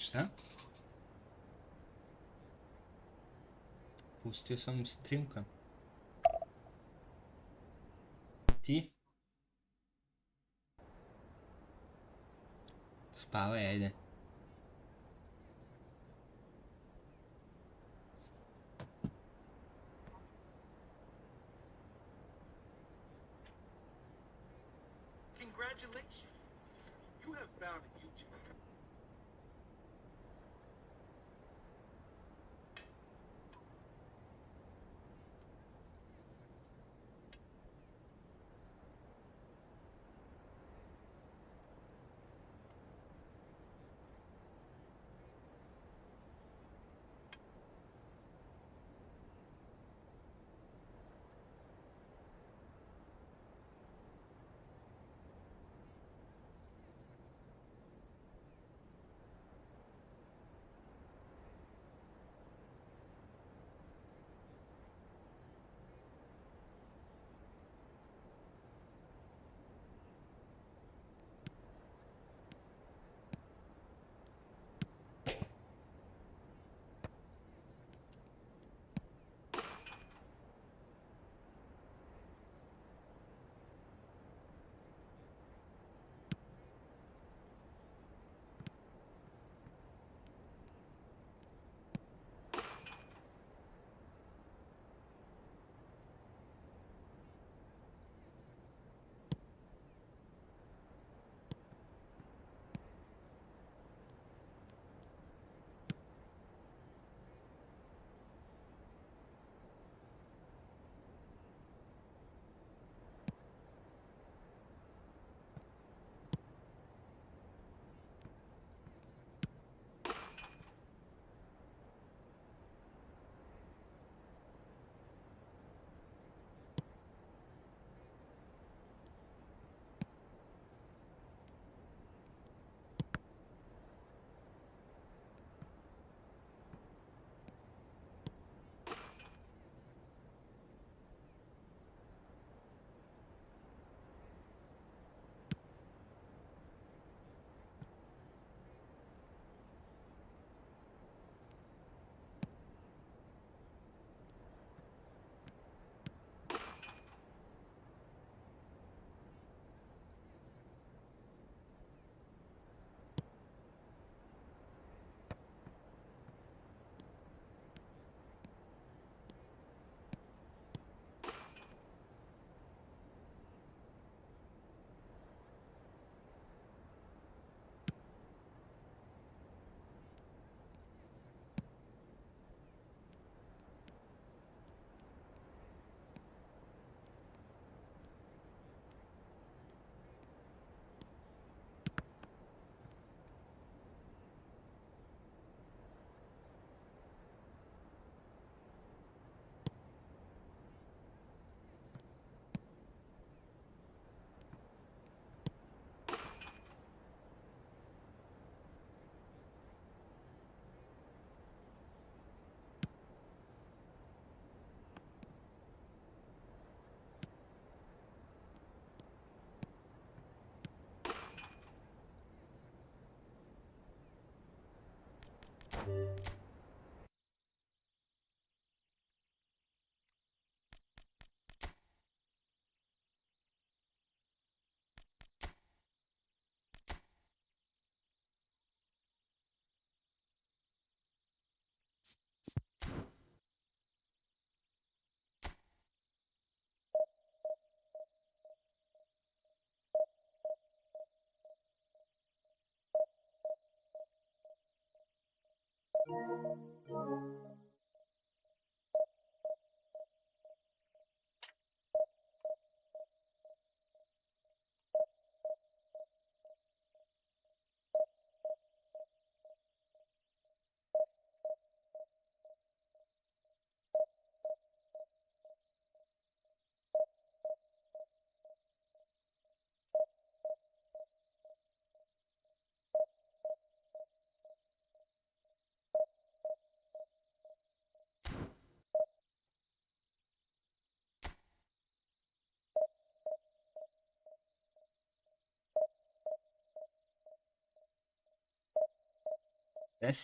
Šta? Pustio sam streamka. Ti? Spavaj, ajde. Congratulations. You have found a YouTube.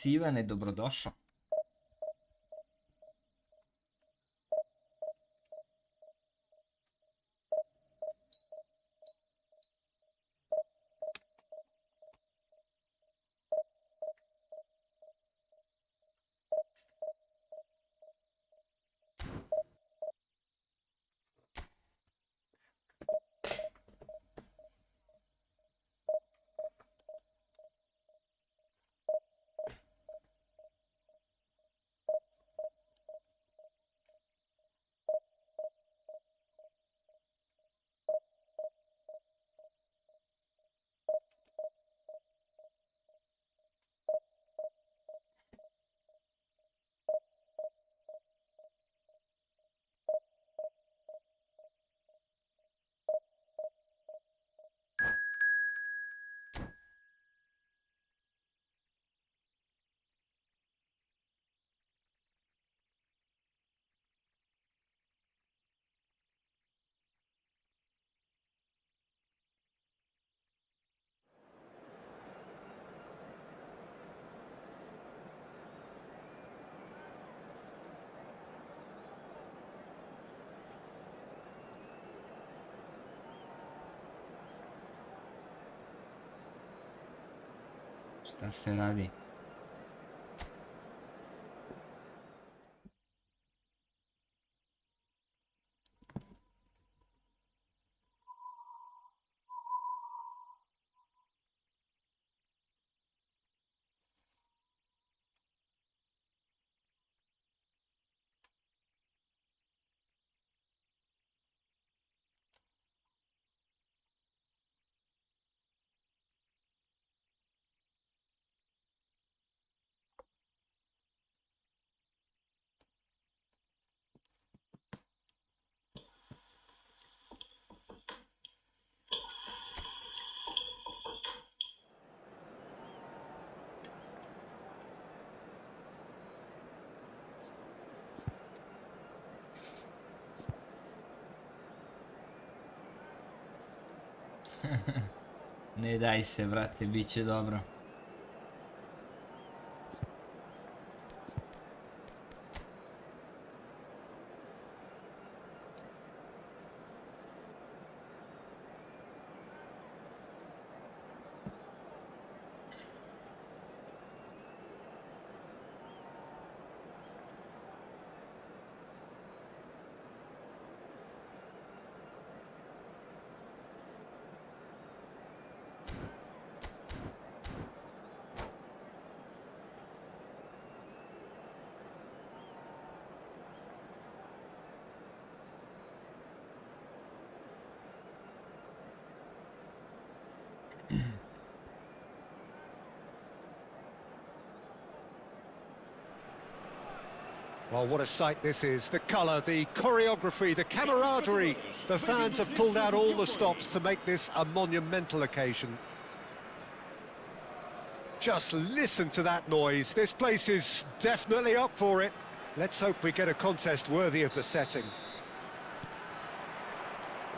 Ivane, dobrodošao. Šta se radi? Ne daj se, brate, bit će dobro. Well, what a sight this is. The colour, the choreography, the camaraderie. The fans have pulled out all the stops to make this a monumental occasion. Just listen to that noise. This place is definitely up for it. Let's hope we get a contest worthy of the setting.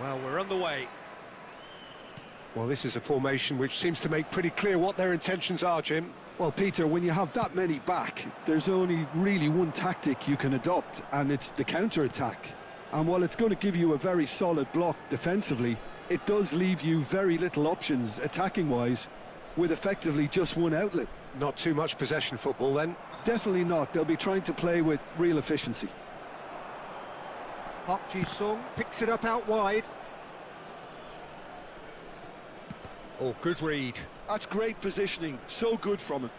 Well, we're underway. Well, this is a formation which seems to make pretty clear what their intentions are, Jim. Well, Peter, when you have that many back, there's only really one tactic you can adopt, and it's the counter-attack. And while it's going to give you a very solid block defensively, it does leave you very little options attacking-wise, with effectively just one outlet. Not too much possession football, then? Definitely not. They'll be trying to play with real efficiency. Park Ji-sung picks it up out wide. Oh, good read. That's great positioning. So good from him.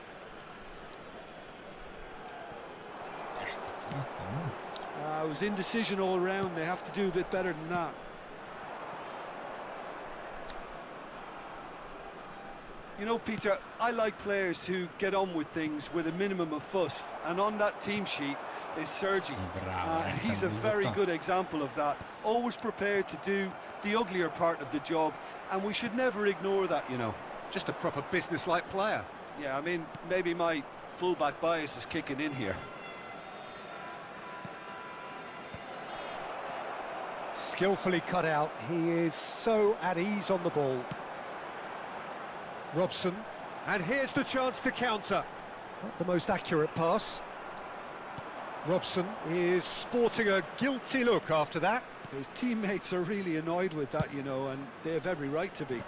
It was indecision all round. They have to do a bit better than that. You know, Peter, I like players who get on with things with a minimum of fuss, and on that team sheet is Sergi. He's a very good example of that. Always prepared to do the uglier part of the job, and we should never ignore that, you know. Just a proper business-like player. Yeah, I mean, maybe my fullback bias is kicking in here. Skillfully cut out. He is so at ease on the ball. Robson, and here's the chance to counter. Not the most accurate pass. Robson is sporting a guilty look after that. His teammates are really annoyed with that, you know, and they have every right to be.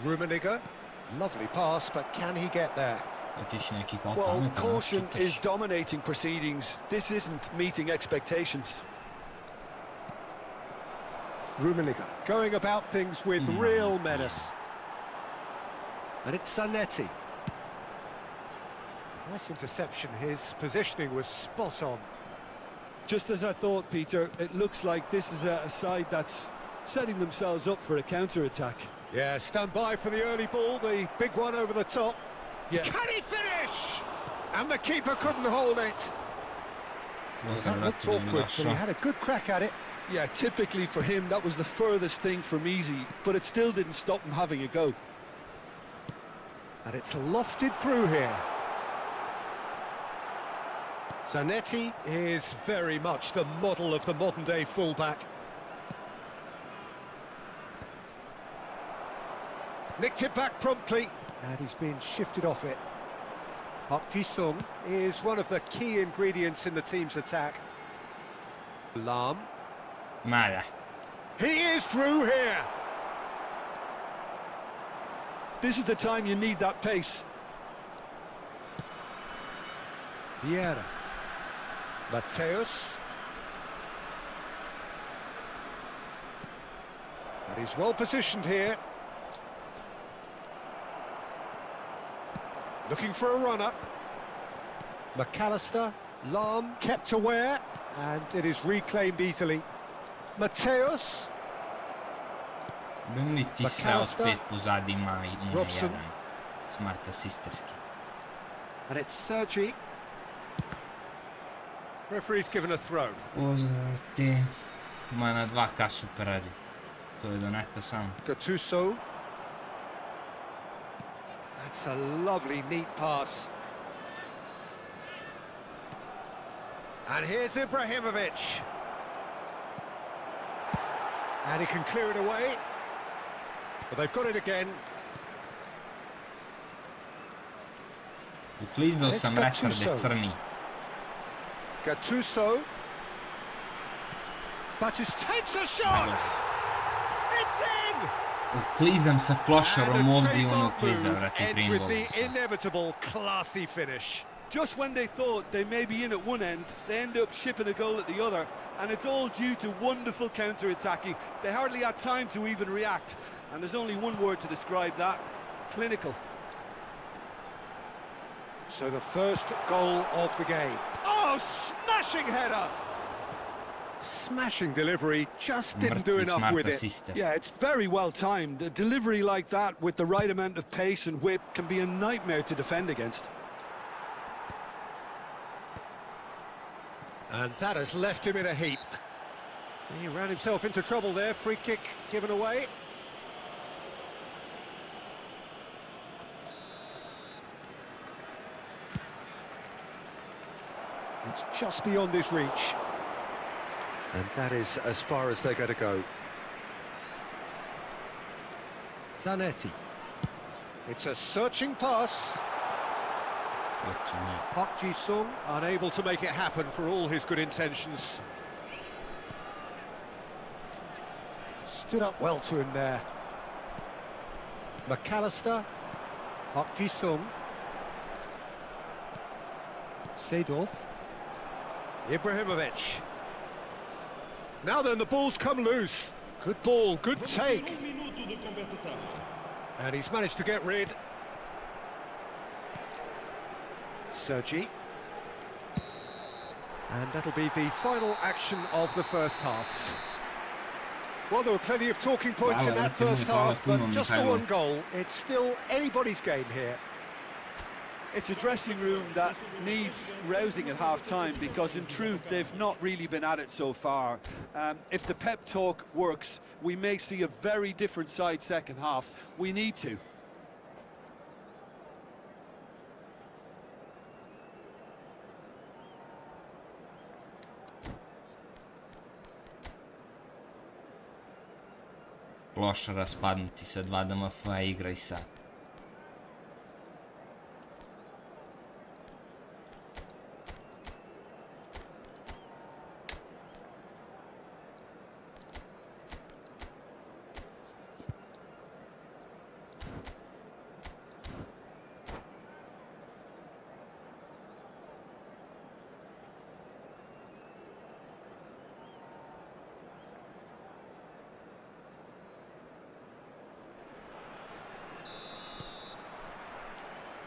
Rummenigge, lovely pass, but can he get there? Well, caution is dominating proceedings. This isn't meeting expectations. Rummenigge going about things with real menace. And it's Zanetti. Nice interception, his positioning was spot on. Just as I thought, Peter, it looks like this is a side that's setting themselves up for a counter-attack. Yeah, stand by for the early ball, the big one over the top. Yeah. Can he finish? And the keeper couldn't hold it. That looked awkward, but he had a good crack at it. Yeah, typically for him, that was the furthest thing from easy, but it still didn't stop him having a go. And it's lofted through here. Zanetti is very much the model of the modern-day fullback. Nicked it back promptly, and he's been shifted off it. Park Ji-sung is one of the key ingredients in the team's attack. Lam. Mala. He is through here. This is the time you need that pace. Vieira. Mateus. And he's well positioned here. Looking for a run-up. McAllister. Lam kept aware, and it is reclaimed easily. Mateus. Bym litisao spet pozadi Maj Robson. Smart asisterski. And it's Sergi. Referee's given a throw. Pozdrav ma na 2K super radi. To je doneta sam. Gattuso. That's a lovely, neat pass. And here's Ibrahimovic. And he can clear it away. But they've got it again. Uklizao sam retarde crni. Gattuso. Batis takes a shot! It's in! Uklizam sa klošarom ovdje, on uklizao, vrati, ends prim with gol. the inevitable classy finish. Just when they thought they may be in at one end, they end up shipping a goal at the other, and it's all due to wonderful counter-attacking. They hardly had time to even react, and there's only one word to describe that: clinical. So the first goal of the game. Oh, smashing header! Smashing delivery, just didn't do enough with it. Yeah, it's very well timed. A delivery like that with the right amount of pace and whip can be a nightmare to defend against. And that has left him in a heap. He ran himself into trouble there, free kick given away. It's just beyond his reach. And that is as far as they're going to go. Zanetti. It's a searching pass. Park Ji-sung unable to make it happen for all his good intentions. Stood up well to him there. McAllister. Park Ji-sung. Seedorf. Ibrahimovic. Now then, the ball's come loose. Good ball, good take. And he's managed to get rid. Sergi. And that'll be the final action of the first half. Well, there were plenty of talking points in that first half, but just the one goal. It's still anybody's game here. It's a dressing room that needs rousing at half-time, because in truth they've not really been at it so far. If the pep talk works, we may see a very different side second half. We need to. loša raspadnuti sa 2 DMF-a, igraj sad.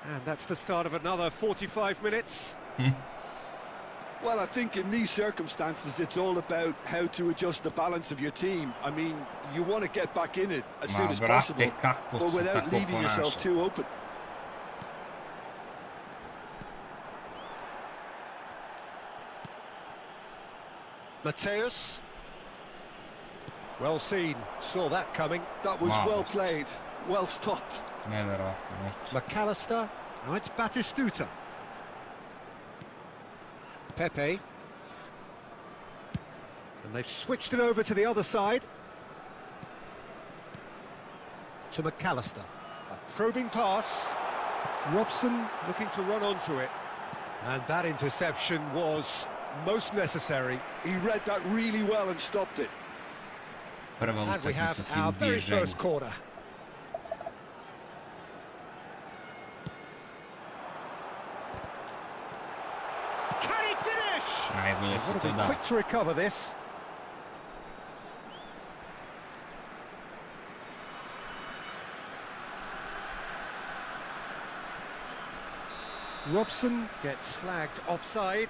And that's the start of another 45 minutes. Well, I think in these circumstances, it's all about how to adjust the balance of your team. I mean, you want to get back in it as soon as possible, but without leaving yourself too open. Mateus. Well seen, saw that coming. That was well played, well stopped. McAllister, now it's Batistuta. Pepe. And they've switched it over to the other side. To McAllister. A probing pass. Robson looking to run onto it. And that interception was most necessary. He read that really well and stopped it. And we have our very first corner. Can he finish? What to be quick to recover this. Robson gets flagged offside.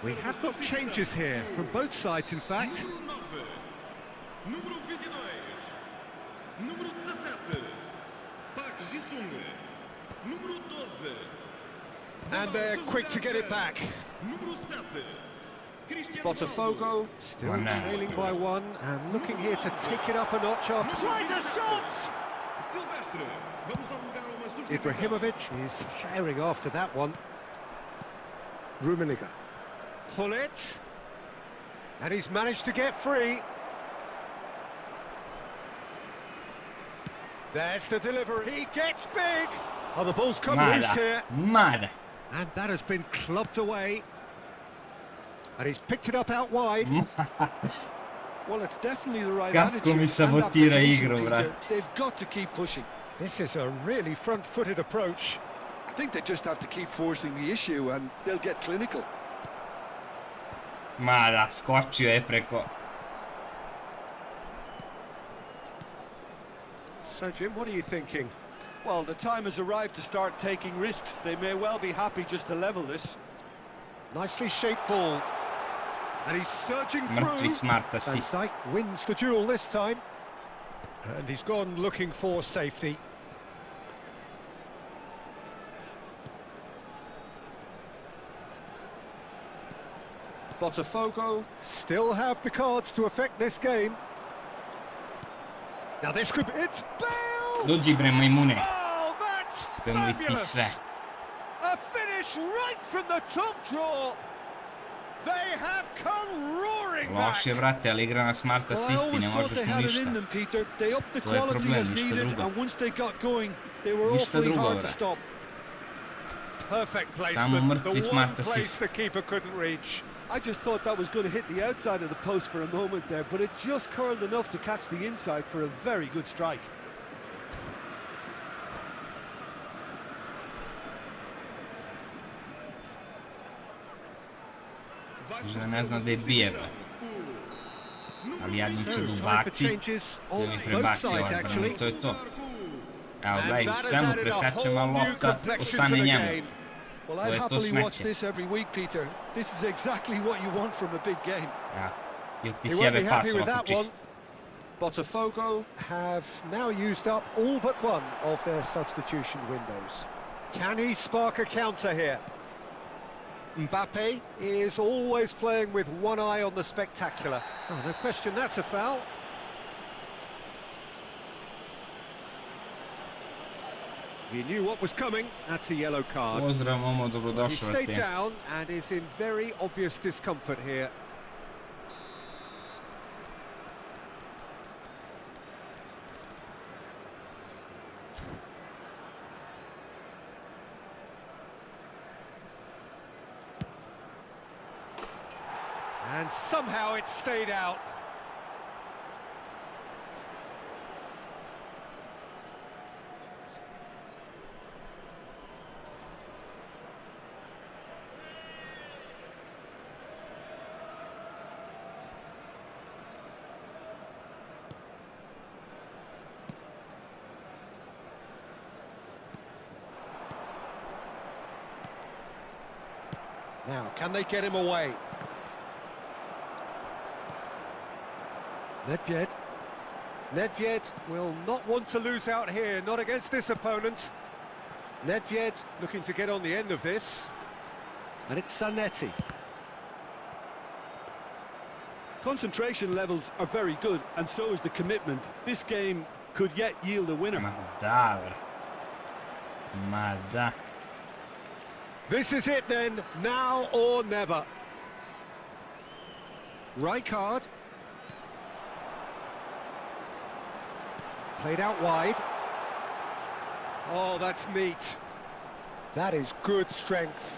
We have got changes here from both sides, in fact. And they're quick to get it back. Botafogo still trailing by 1 and looking here to take it up a notch after. Tries a shot! Ibrahimovic is herring after that one. Rummenigge. Hullet. And he's managed to get free. There's the delivery. He gets big. Oh, the ball's come loose here. And that has been clubbed away. And he's picked it up out wide. Well, it's definitely the right attitude. They've got to keep pushing. This is a really front-footed approach. I think they just have to keep forcing the issue and they'll get clinical. Skočio je preko. So, Jim, what are you thinking? Well, the time has arrived to start taking risks. They may well be happy just to level this. Nicely shaped ball. And he's surging through. Smart assist. And Dyke wins the duel this time. And he's gone looking for safety. Botafogo still have the cards to affect this game. Now this could be... It's Bale! Dođi bre, majmune. Oh, that's Abbiamo visti sve. A finish right from the top draw. They have come roaring back. Loše, vrate, ali igra na smart asisti, ne možeš mu ništa. To je problem, ništa drugo. Ništa drugo, vrate. Perfect Samo placement, mrtvi the smart one place assist. the keeper couldn't reach. I just thought that was going to hit the outside of the post for a moment there, but it just curled enough to catch the inside for a very good strike. Že ne zna da je bije, bre. Ali jadim se da ubaci, da mi prebaci ovaj brano, to je to. Evo, gledaj, sve mu presečem, a lopta ostane njemu. Well, To I'd je to happily watch smeće. this every week, Peter. This is exactly what you want from a big game. Ja. Ili ti He won't sjebe be pas happy with ovako that one. čisto. Botafogo have now used up all but one of their substitution windows. Can he spark a counter here? Mbappe is always playing with one eye on the spectacular. Oh, no question, that's a foul. He knew what was coming. That's a yellow card. Pozdrav, momo, He dobrodošao stayed ti. down and is in very obvious discomfort here. And somehow it stayed out. Now, can they get him away? Nedved will not want to lose out here, not against this opponent. Nedved looking to get on the end of this. And it's Zanetti. Concentration levels are very good, and so is the commitment. This game could yet yield a winner. Ma da, vrate. Ma da. This is it then, now or never. Rijkaard. Played out wide. Oh, that's neat. That is good strength.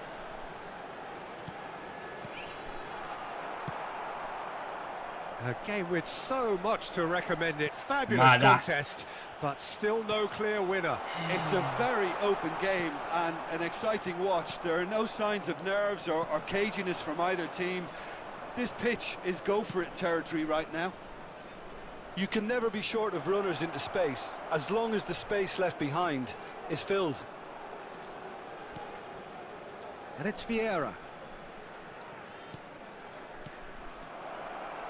A game with so much to recommend it. Fabulous contest, but still no clear winner. It's a very open game and an exciting watch. There are no signs of nerves or caginess from either team. This pitch is go-for-it territory right now. You can never be short of runners into space, as long as the space left behind is filled. And it's Vieira.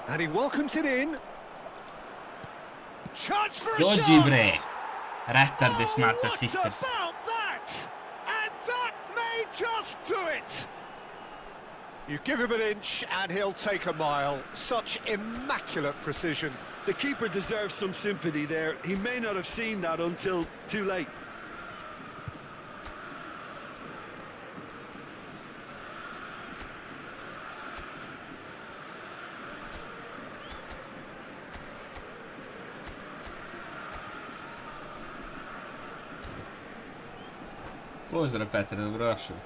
And he welcomes it in. Chance for a Dođi, shot! bre. Retarde smart What assisters. about that? And that may just do it. You give him an inch and he'll take a mile. Such immaculate precision. The keeper deserves some sympathy there. He may not have seen that until too late. Pozdrav Petre, dobrodošao.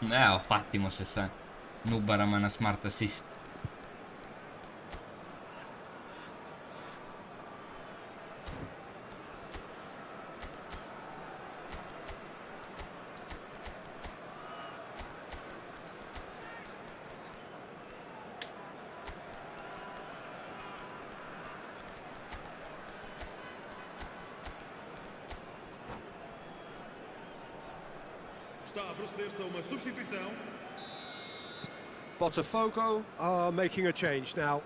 Evo, patimo se sa nubarama na smart assist. Está a proceder-se a uma substituição. Botafogo are making a change now.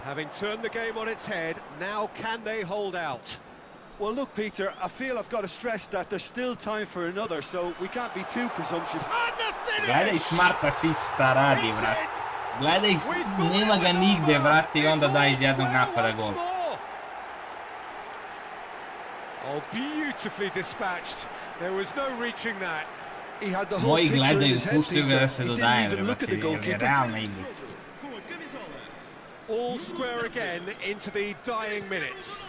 Having turned the game on its head, now can they hold out? Well, look, Peter, I feel I've got to stress that there's still time for another, so we can't be too presumptuous. And the Gledaj finish! smart assista radi, vrati. Gledaj, nema ga nigde, vrati, i onda da iz jednog napada gol. Oh, beautifully dispatched. There was no reaching that. He had the whole Moji picture in gledaju, his head, puštaju ga Peter. da se He dodaje, didn't even look at the jer je goalkeeper. realna igrica. Com a camisola. All square again into the dying minutes.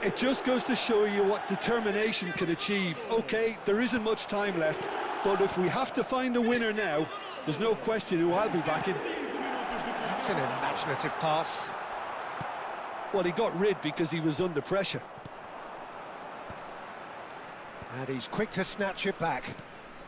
It just goes to show you what determination can achieve. Okay, there isn't much time left, but if we have to find a winner now, there's no question who I'll be backing. That's an imaginative pass. Well, he got rid because he was under pressure. And he's quick to snatch it back.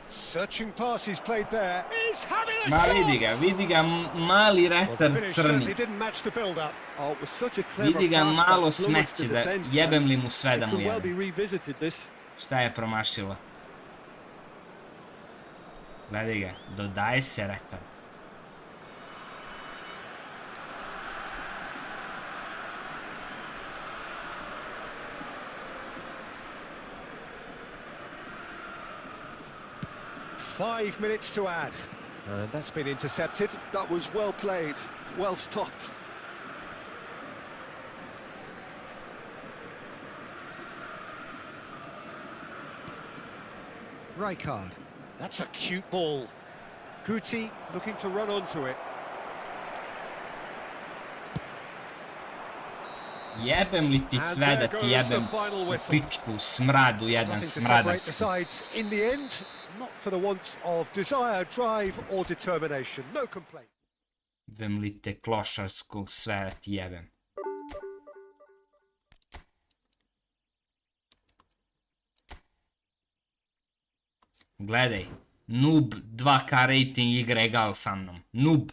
Searching pass he's played there. He's having a Ma shot! vidi ga, mali Well, the retar finish certainly crni. didn't match the build-up. Oh, it was such a clever Vidi ga pass malo that flummoxed the smeće, da defence. jebem li mu sve It da mu could well be jebem. revisited this. Šta je promašila? Gledaj ga, dodaje se retard. Five minutes to add. And that's been intercepted. That was well played, well stopped. Rijkaard. That's a cute ball. Guti looking to run onto it. Jebem li ti sve da ti jebem u pičku, smradu, jedan Nothing to separate the smradarski. sides in the end. Not for the want of desire, drive or determination. No complaint. Jebem li te klošarskog, sve da ti jebem. Gledaj, noob 2K rating igra egal sa mnom. Noob.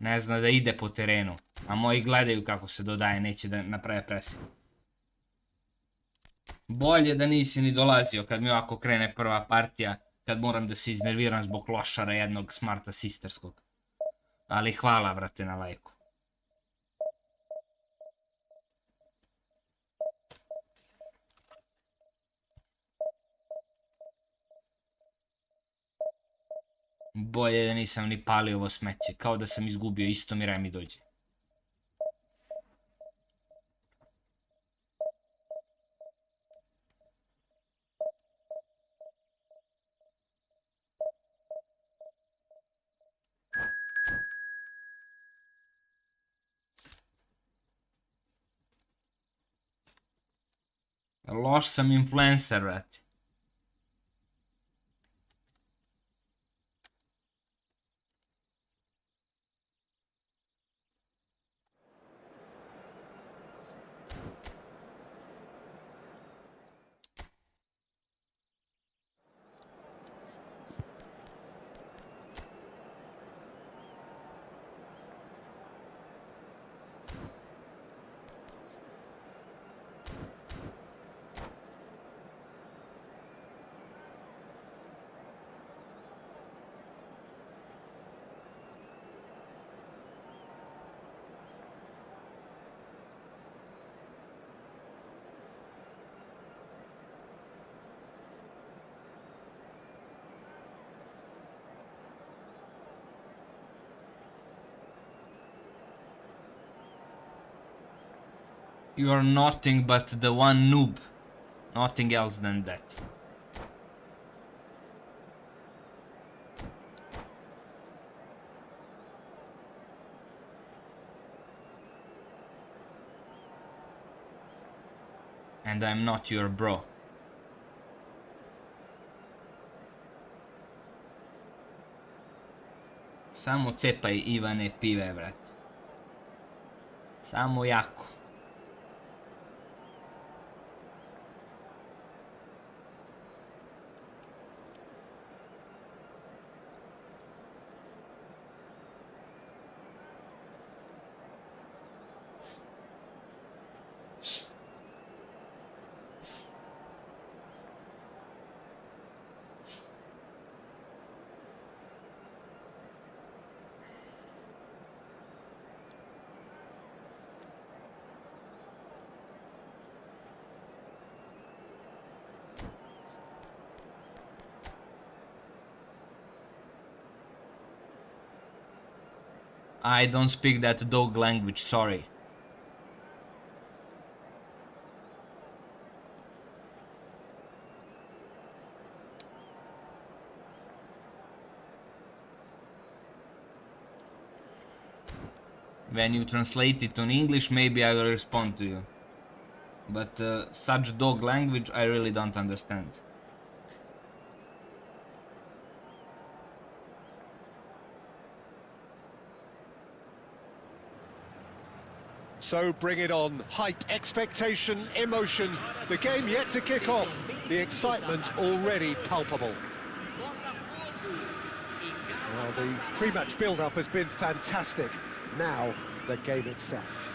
Ne zna da ide po terenu, a moji gledaju kako se dodaje, neće da naprave presing. Bolje da nisi ni dolazio kad mi ovako krene prva partija, kad moram da se iznerviram zbog klošara jednog smarta sisterskog. Ali hvala, brate, na lajku. Bolje da nisam ni palio ovo smeće, kao da sam izgubio, isto mi remi dođe. Loš sam influencer, brate. You are nothing but the one noob. Nothing else than that. And I'm not your bro. Samo cepaj Ivane pive, brate. Samo jako. I don't speak that dog language, sorry. When you translate it on English, maybe I will respond to you. But such dog language I really don't understand. So bring it on. Hype, expectation, emotion. The game yet to kick off. The excitement already palpable. Well, the pre-match build-up has been fantastic. Now, the game itself.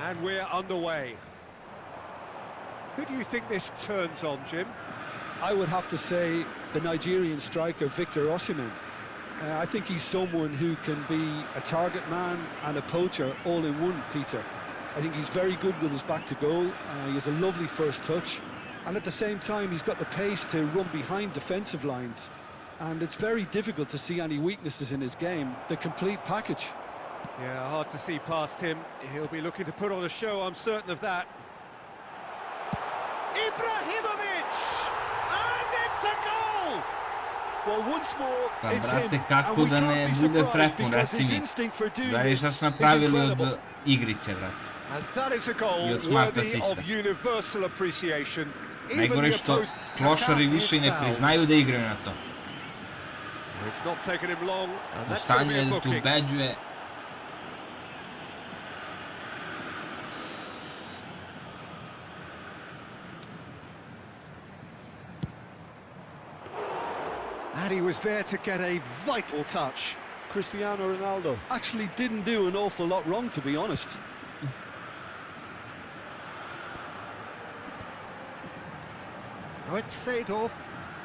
And we're underway. Who do you think this turns on, Jim? I would have to say the Nigerian striker Victor Osimhen. I think he's someone who can be a target man and a poacher all in one, Peter. I think he's very good with his back to goal. He has a lovely first touch. And at the same time, he's got the pace to run behind defensive lines. And it's very difficult to see any weaknesses in his game. The complete package. Yeah, hard to see past him. He'll be looking to put on a show, I'm certain of that. Ibrahimovic! And it's a goal! Well, once more, Pa it's him. brate, kako And we da can't ne be bude surprised prepun, because reci his mi. instinct for doing Gledaj this šta is su napravili od incredible. igrice, brate. And that is a goal I od smart worthy asista. of universal appreciation. Even Najgore the što opposed klošari Kaká više is ne fouled. priznaju da igraju na to. It's not taken him long, and U that's going to stanju be je a da te booking. ubeđuje. And he was there to get a vital touch. Cristiano Ronaldo actually didn't do an awful lot wrong, to be honest. Now it's Seedorf.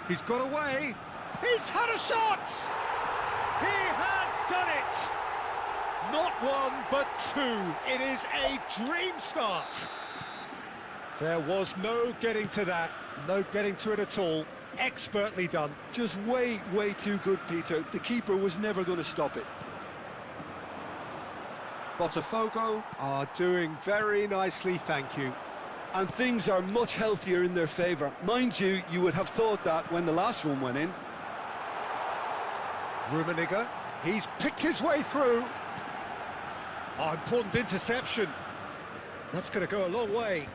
He's got away. He's had a shot! He has done it! Not one, but two. It is a dream start. There was no getting to that. No getting to it at all. Expertly done. Just way too good, Peter. The keeper was never going to stop it. Botafogo are doing very nicely, thank you. And things are much healthier in their favour. Mind you, you would have thought that when the last one went in. Rummenigge, he's picked his way through. Oh, important interception. That's going to go a long way.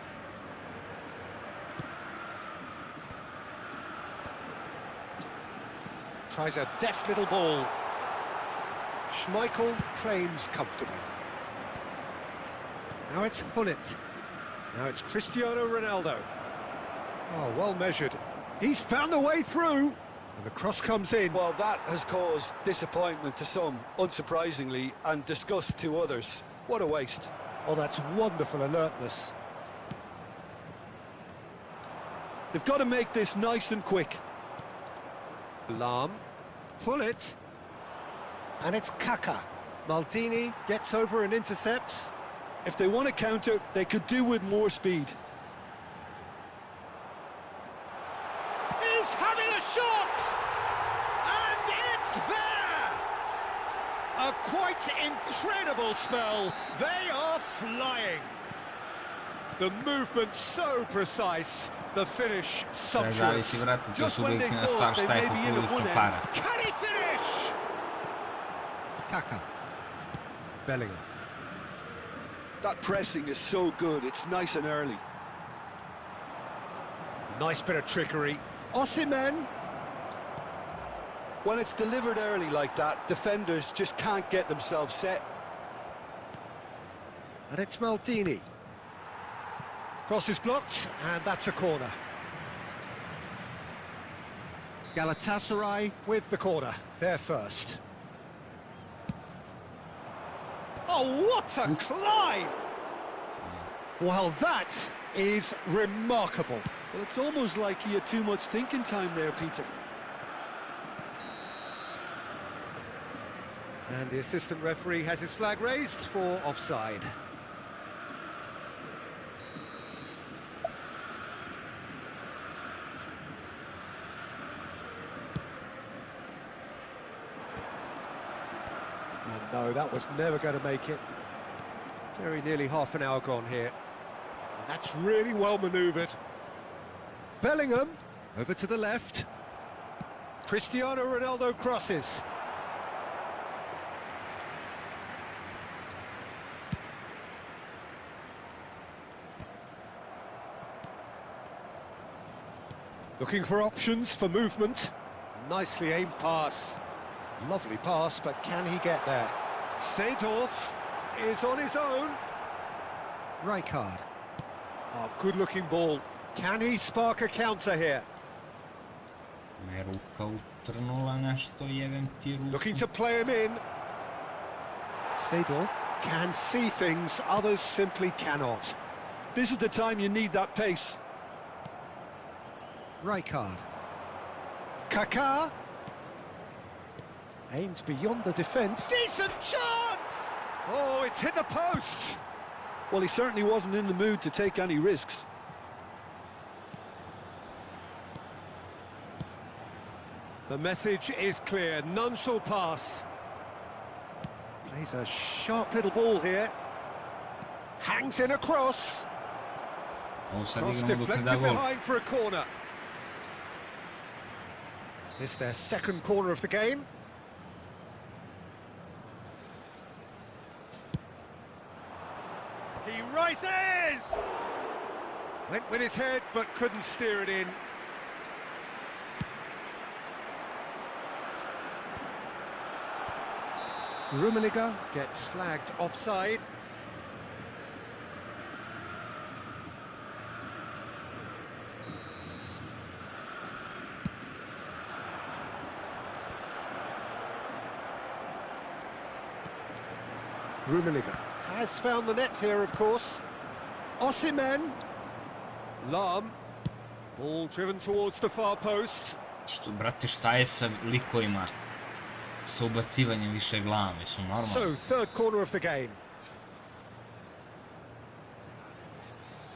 Tries a deft little ball. Schmeichel claims comfortably. Now it's Hunnit. Now it's Cristiano Ronaldo. Oh, well measured. He's found a way through. And the cross comes in. Well, that has caused disappointment to some, unsurprisingly, and disgust to others. What a waste. Oh, that's wonderful alertness. They've got to make this nice and quick. Lahm. Pull it. And it's Kaká. Maldini gets over and intercepts. If they want to counter, they could do with more speed. He's having a shot! And it's there! A quite incredible spell. They are flying. The movement so precise, the finish sumptuous. Zavisi, brate, to Just su when uvijek they na stvar thought they šta je may be in at poprilično one para. end. Can he finish? Kaká. Bellingham. That pressing is so good, it's nice and early. Nice bit of trickery. Osimhen. When it's delivered early like that, defenders just can't get themselves set. And it's Maldini. Cross is blocked, and that's a corner. Galatasaray with the corner. They're first. Oh, what a climb! Well, that is remarkable. Well, it's almost like he had too much thinking time there, Peter. And the assistant referee has his flag raised for offside. And no, that was never going to make it. Very nearly half an hour gone here. And that's really well manoeuvred. Bellingham, over to the left. Cristiano Ronaldo crosses. Looking for options for movement. Nicely aimed pass. Lovely pass, but can he get there? Seedorf is on his own. Rijkaard. Oh, good-looking ball. Can he spark a counter here? Me ruka utrnula nešto, jevem ti ruku. Looking to play him in. Seedorf can see things others simply cannot. This is the time you need that pace. Rijkaard. Kaká. Aimed beyond the defence. Decent chance! Oh, it's hit the post! Well, he certainly wasn't in the mood to take any risks. The message is clear, none shall pass. Plays a sharp little ball here. Hangs in a cross. Ovo sad Cross igramo dok ne da deflected gol. behind for a corner. It's their second corner of the game. He rises! Went with his head, but couldn't steer it in. Rummenigge gets flagged offside. Rummenigge has found the net here, of course. Osimhen. Lahm. Ball driven towards the far post. Brate, šta je sa likovima? Sa ubacivanjem više glave, su normalni. So, third corner of the game.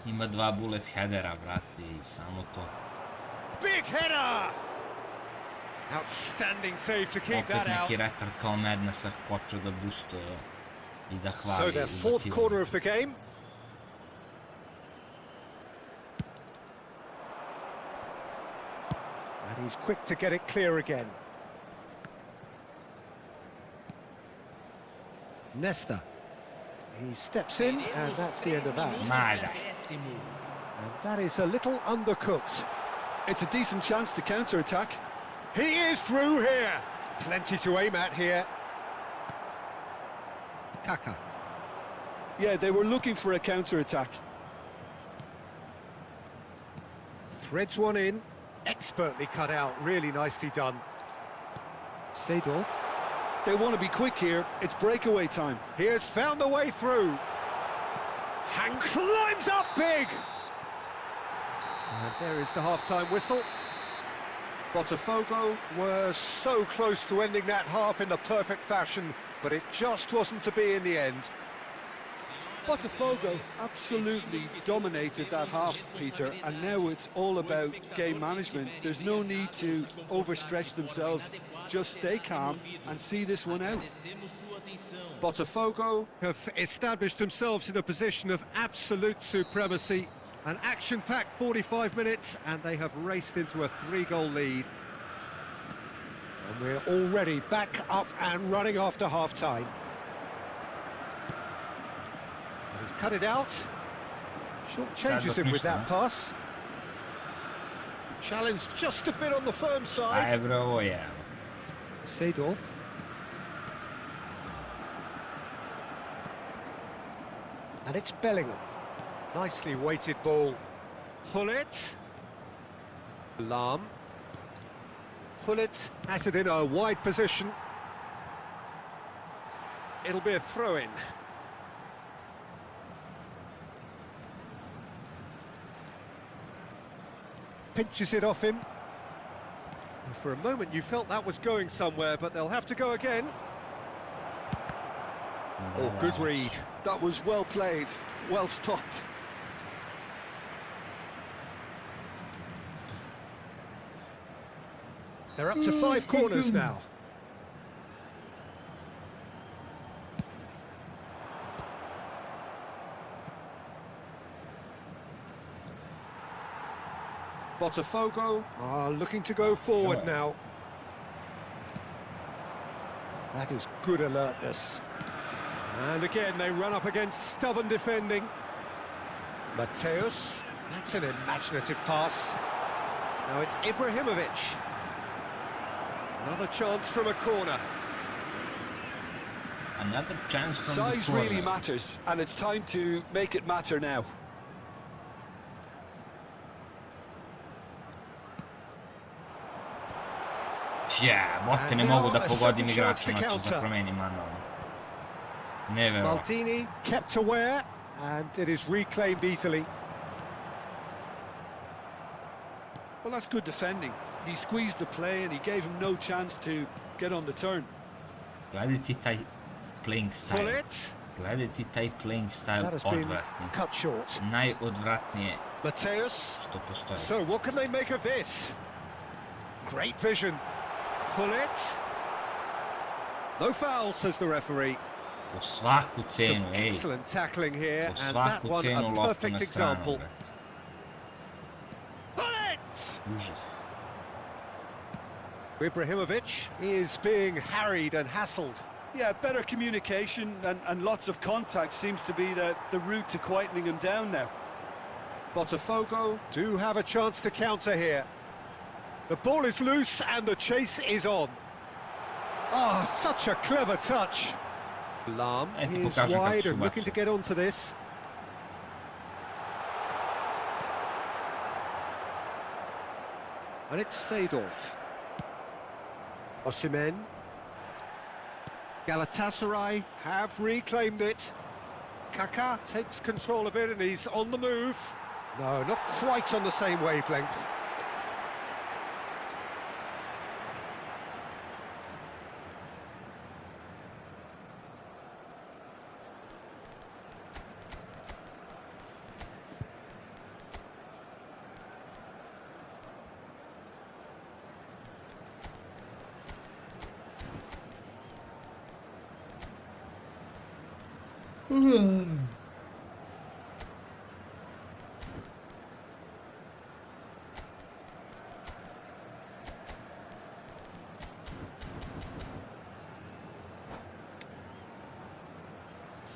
Ima 2 bullet headera, brate, i samo to. Big header! Outstanding save to keep Opet that out. neki retar kao Madnessa počeo da boostuje i da hvali. So, their fourth corner of the game. And he's quick to get it clear again. Nesta. He steps in, and that's the end of that. Mada. And that is a little undercooked. It's a decent chance to counter-attack. He is through here. Plenty to aim at here. Kaká. Yeah, they were looking for a counter-attack. Threads one in. Expertly cut out. Really nicely done. Seedorf. They want to be quick here. It's breakaway time. He has found the way through. And climbs up big. And there is the half-time whistle. Botafogo were so close to ending that half in the perfect fashion, but it just wasn't to be in the end. Botafogo absolutely dominated that half, Peter, and now it's all about game management. There's no need to overstretch themselves. Just stay calm and see this one out. Botafogo have established themselves in a position of absolute supremacy. An action-packed 45 minutes, and they have raced into a 3-goal lead. And we're already back up and running after half-time. He's cut it out. Short changes him with that pass. Challenge just a bit on the firm side. Aj, bro, ovo je. Seedorf. And it's Bellingham. Nicely weighted ball. Hullet. Lahm. Hullet has it in a wide position. It'll be a throw-in. Pinches it off him. For a moment you felt that was going somewhere, but they'll have to go again. Oh, good read. That was well played, well stopped. They're up to 5 corners now. Botafogo are looking to go forward now. That is good alertness. And again, they run up against stubborn defending. Mateus, that's an imaginative pass. Now it's Ibrahimovic. Another chance from a corner. Another chance from Size the corner. really matters, and it's time to make it matter now. Botte ne mogu da pogodim igračima, čisto da promenim manualno. Never. Maldini kept aware, and it is reclaimed easily. Well, that's good defending. He squeezed the play and he gave him no chance to get on the turn. Gledaj ti taj playing style. Bullet. Gledaj ti taj playing style That has been odvratni. cut short. Najodvratnije Mateus. što postoji. So what can they make of this? Great vision. Pull it. No foul, says the referee. Po svaku cenu, Some ej. excellent tackling here, Po and that svaku one cenu a loptu perfect na stranu, example. brate. Pull it! Užas. Ibrahimovic is being harried and hassled. Yeah, better communication and lots of contact seems to be the route to quietening him down now. Botafogo do have a chance to counter here. The ball is loose and the chase is on. Oh, such a clever touch. Lam ti is pokaže kako wide su and looking to bacili. get onto this. And it's Seedorf. Osimhen. Galatasaray have reclaimed it. Kaká takes control of it and he's on the move. No, not quite on the same wavelength.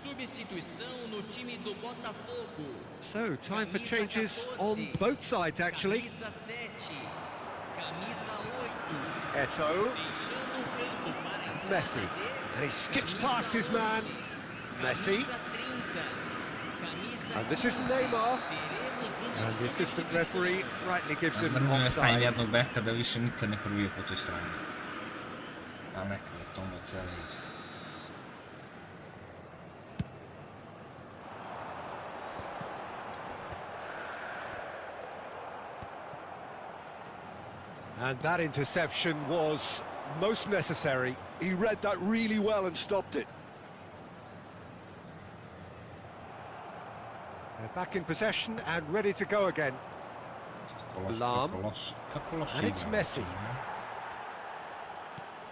Substituição no time do Botafogo. So, time for changes on both sides, actually. Camisa 7, camisa 8. Eto'o, Deixando o campo para Messi, and he skips past his man. Messi, camisa 30. Camisa and this is Neymar. And the assistant referee rightly gives him Mrzim da stavim offside. jednog beka da više nikad ne probije po toj strani. A neka je to mu cijela iđe. And that interception was most necessary. He read that really well and stopped it. They're back in possession and ready to go again. Lam. Kako loš And it's igra. Messi.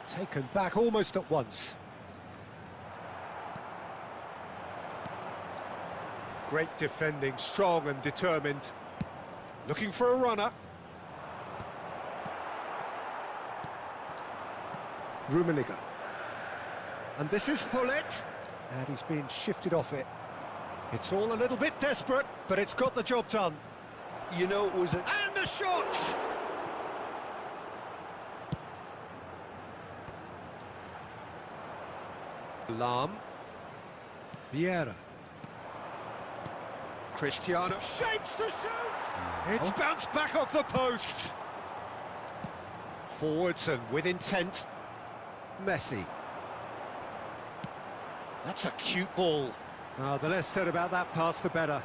Taken back almost at once. Great defending, strong and determined. Looking for a runner. Rummenigge. And this is Hullet. And he's been shifted off it. It's all a little bit desperate, but it's got the job done. You know, it was a... And a shot! Lam. Vieira. Cristiano shapes to shoot! It's bounced back off the post. Forwards and with intent. Messi. That's a cute ball. The less said about that pass, the better.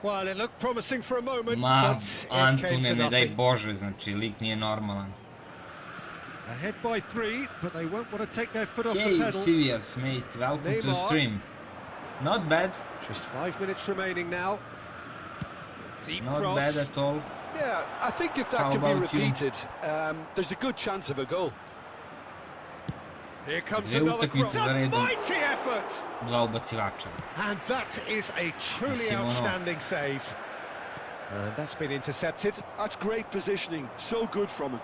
Well, it looked promising for a moment, Ma, but it came Antune, to ne daj nothing. Bože, znači, lik nije normalan. Ahead by 3, but they won't want to take their foot off the Hey, pedal. Sivias, mate, welcome to the Neymar. stream. Not bad, Just 5 minutes remaining now. Deep not cross. bad at all. Yeah, I think if that How can be about you? repeated, there's a good chance of a goal. Here comes Dvije another utakmice cross. za A redom. mighty effort! Dva ubacivača. And that is a truly Mislim, ono- outstanding save. And that's been intercepted. That's great positioning, so good from him.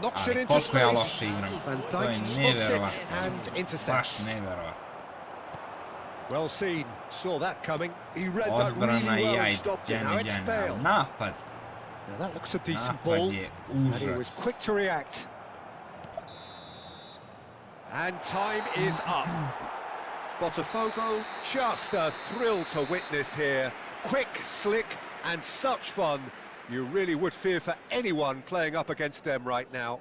Knocks it Ali, into koliko ja space. loše igram. Van To je Dijk spots it nevjerovatno. and Baš intercepts. nevjerovatno. Well seen, saw that coming. He read that Odbrana really i well and ajde, stopped it. Now dženi, it's dženi. Bale. Ali napad. Now that looks a decent Napad ball. je And he was užas. quick to react. And time is up. Botafogo, just a thrill to witness here. Quick, slick, and such fun. You really would fear for anyone playing up against them right now.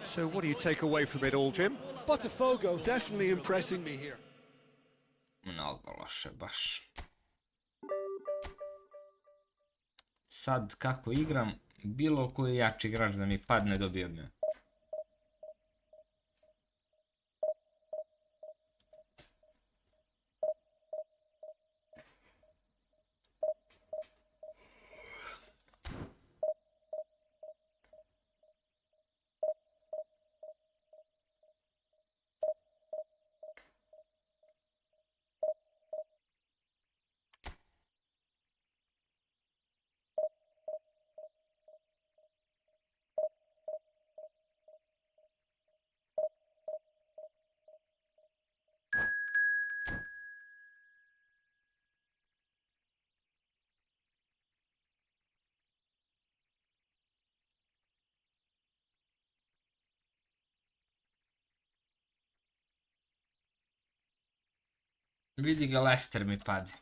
So what do you take away from it all, Jim? Botafogo definitely impressing me here. Mnogo loše, baš. Sad, kako igram, bilo koji jači igrač da mi padne, dobio bi me. Vidi ga, Leicester mi pade.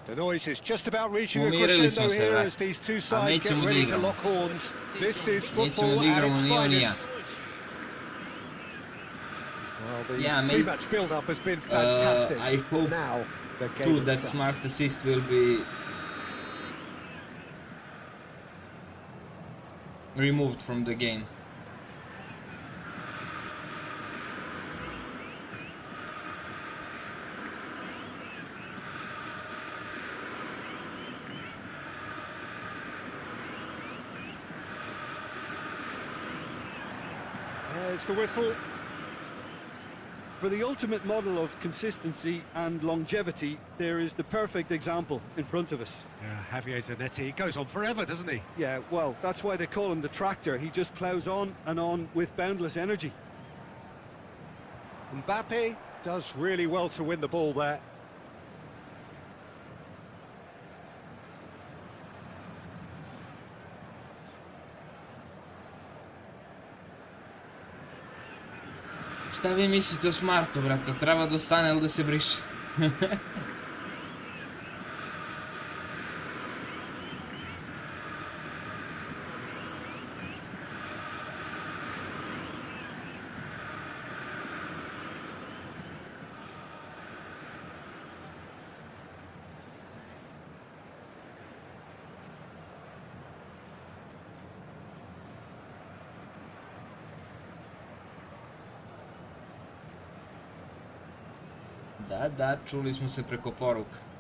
The noise is just about reaching a Umirili crescendo smo se, here vrat. as these two A sides get nećemo da ready to igramo. lock horns. This is football Nećemo da at igramo its ni on ni ja. finest. Well, the Yeah, mate. pre-match build-up has been fantastic. I hope Now the game too that itself. smart assist will be removed from the game. There's the whistle. For the ultimate model of consistency and longevity, there is the perfect example in front of us. Yeah, Javier Zanetti, he goes on forever, doesn't he? Yeah, well, that's why they call him the tractor. He just ploughs on and on with boundless energy. Mbappe does really well to win the ball there. Šta vi mislite o Smartu, brate? Treba da ostane ili da se briše? Da, čuli smo se preko poruka.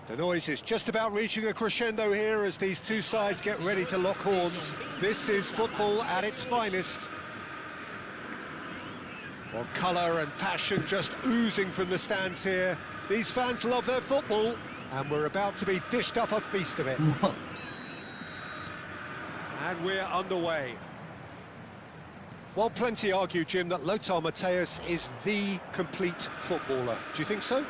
The noise is just about reaching a crescendo here as these two sides get ready to lock horns. This is football at its finest. Well, colour and passion just oozing from the stands here. These fans love their football, and we're about to be dished up a feast of it. And we're underway. Well, plenty argue, Jim, that Lothar Matthäus is the complete footballer. Do you think so?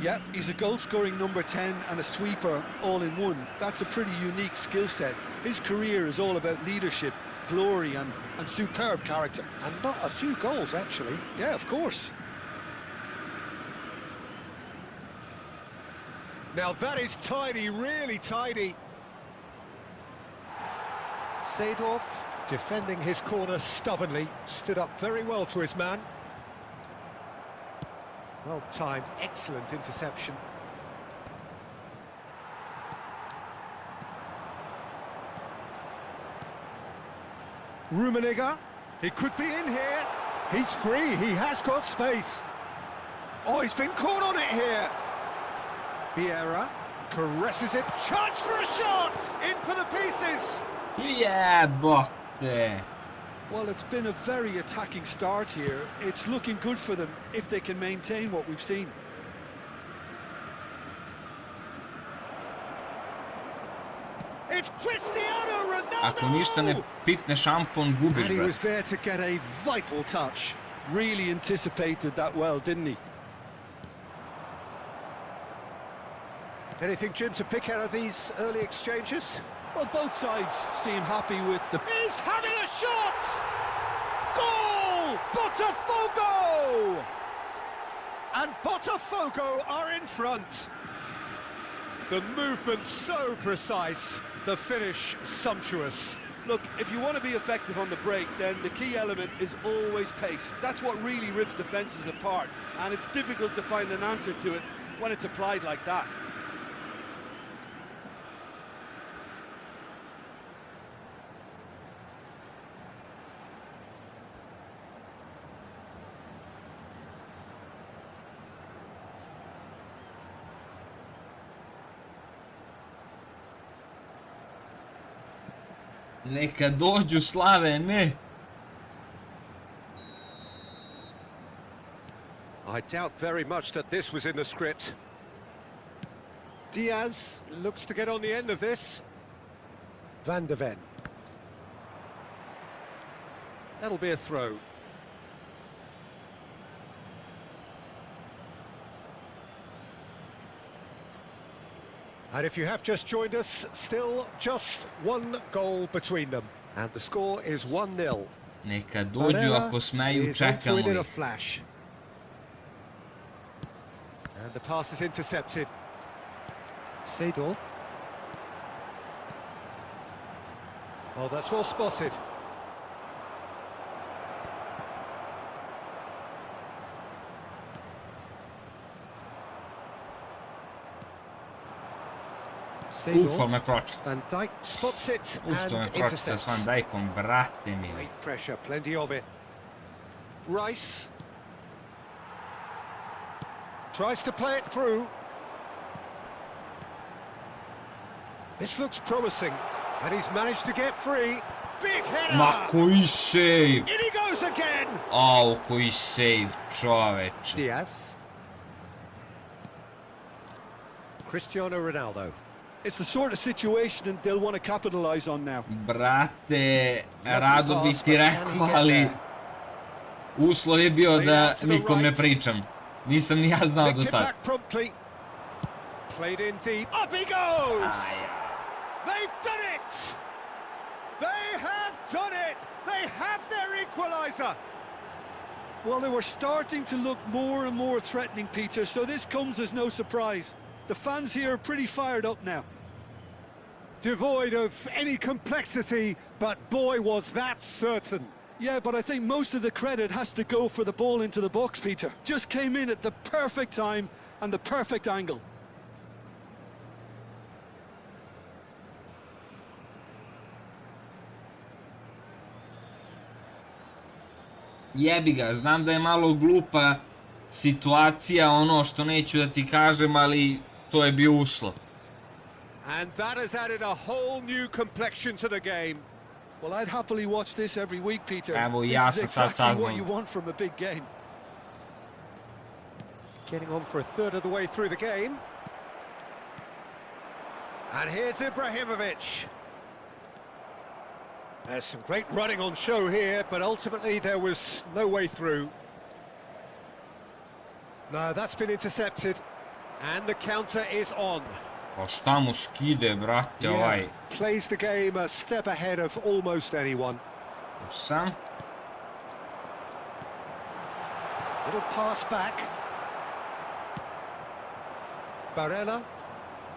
Yeah, he's a goal-scoring number 10 and a sweeper all in one. That's a pretty unique skill set. His career is all about leadership, glory and superb character. And not a few goals, actually. Yeah, of course. Now that is tidy, really tidy. Seedorf, defending his corner stubbornly, stood up very well to his man. Well timed, excellent interception. Rummenigge, he could be in here. He's free, he has got space. Oh, he's been caught on it here. Vieira caresses it, chance for a shot! In for the pieces! Yeah, botte! Well, it's been a very attacking start here. It's looking good for them if they can maintain what we've seen. It's Cristiano Ronaldo! Ako ništa ne pipne šampon, gubiš, And he was brat. there to get a vital touch. Really anticipated that well, didn't he? Anything, Jim, to pick out of these early exchanges? Well, both sides seem happy with the... He's having a shot! Goal! Botafogo! And Botafogo are in front. The movement so precise, the finish sumptuous. Look, if you want to be effective on the break, then the key element is always pace. That's what really rips defences apart, and it's difficult to find an answer to it when it's applied like that. Neka dođu Slave, ne. I doubt very much that this was in the script. Diaz looks to get on the end of this. Van de Ven. That'll be a throw. And if you have just joined us, still just one goal between them. And the score is 1-0. Neka dođu, ako smeju, čekamo ih. And the pass is intercepted. Seedorf. Oh, that's well spotted. Ufo me pročite. Van Dijk spots it and me pročite s Van Dijkom, brate mi. Great pressure, plenty of it. Rice tries to play it through. This looks promising, and he's managed to get free. Big header! Ma koji save! In he goes again! Au, koji save, čoveče. Diaz. Cristiano Ronaldo. It's the sort of situation they'll want to capitalise on now. Brate, rado bi ti rekao, ali uslov je bio da nikom ne pričam. Nisam ni ja znao do sad. Played in deep. Up he goes! They've done it! They have done it! They have their equaliser! Well, they were starting to look more and more threatening, Peter, so this comes as no surprise. The fans here are pretty fired up now. Devoid of any complexity, but boy, was that certain. Yeah, but I think most of the credit has to go for the ball into the box, Peter. Just came in at the perfect time and the perfect angle. Jebi ga, znam da je malo glupa situacija, ono što neću da ti kažem, ali to je bio uslov. And that has added a whole new complexion to the game. Well, I'd happily watch this every week, Peter. Evo, this ja is sam sad exactly what saznao. you want from a big game. Getting on for a third of the way through the game. And here's Ibrahimovic. There's some great running on show here, but ultimately there was no way through. No, that's been intercepted. And the counter is on. Pa šta mu skide, brate, ovaj. Plays the game a step ahead of almost anyone. Sam. Little pass back. Barella.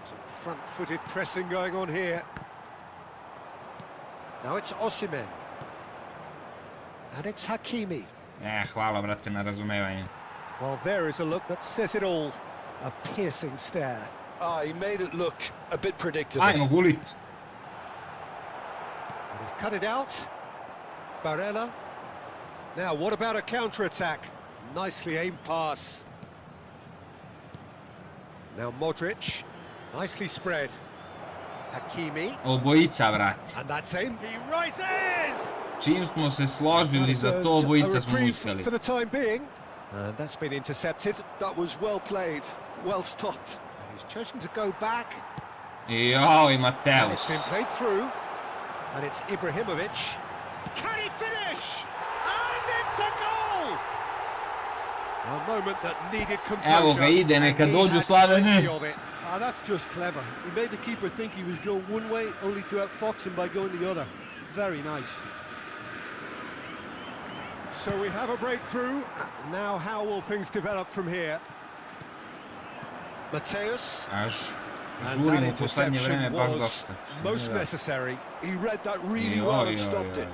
Some front-footed pressing going on here. Now it's Osimhen. And it's Hakimi. Hvala, brate, na razumevanju. Well, there is a look that says it all. A piercing stare. He made it look a bit predictable. Ajmo, gulit. And he's cut it out. Barella. Now, what about a counter-attack? Nicely aimed pass. Now Modric. Nicely spread. Hakimi. Obojica, brate. And that's him. He rises! Čim smo se složili za to, obojica smo uspjeli. For the time being. And that's been intercepted. That was well played, well stopped. And he's chosen to go back. Jao, i And Mateus. it's been played through. And it's Ibrahimovic. Can he finish? And it's a goal! A moment that needed composure. Evo ga ide, neka dođu Slavene. That's just clever. He made the keeper think he was going one way, only to outfox him by going the other. Very nice. So we have a breakthrough. Now how will things develop from here? Mateus. Aš. And that interception was most necessary. He read that really well and stopped it.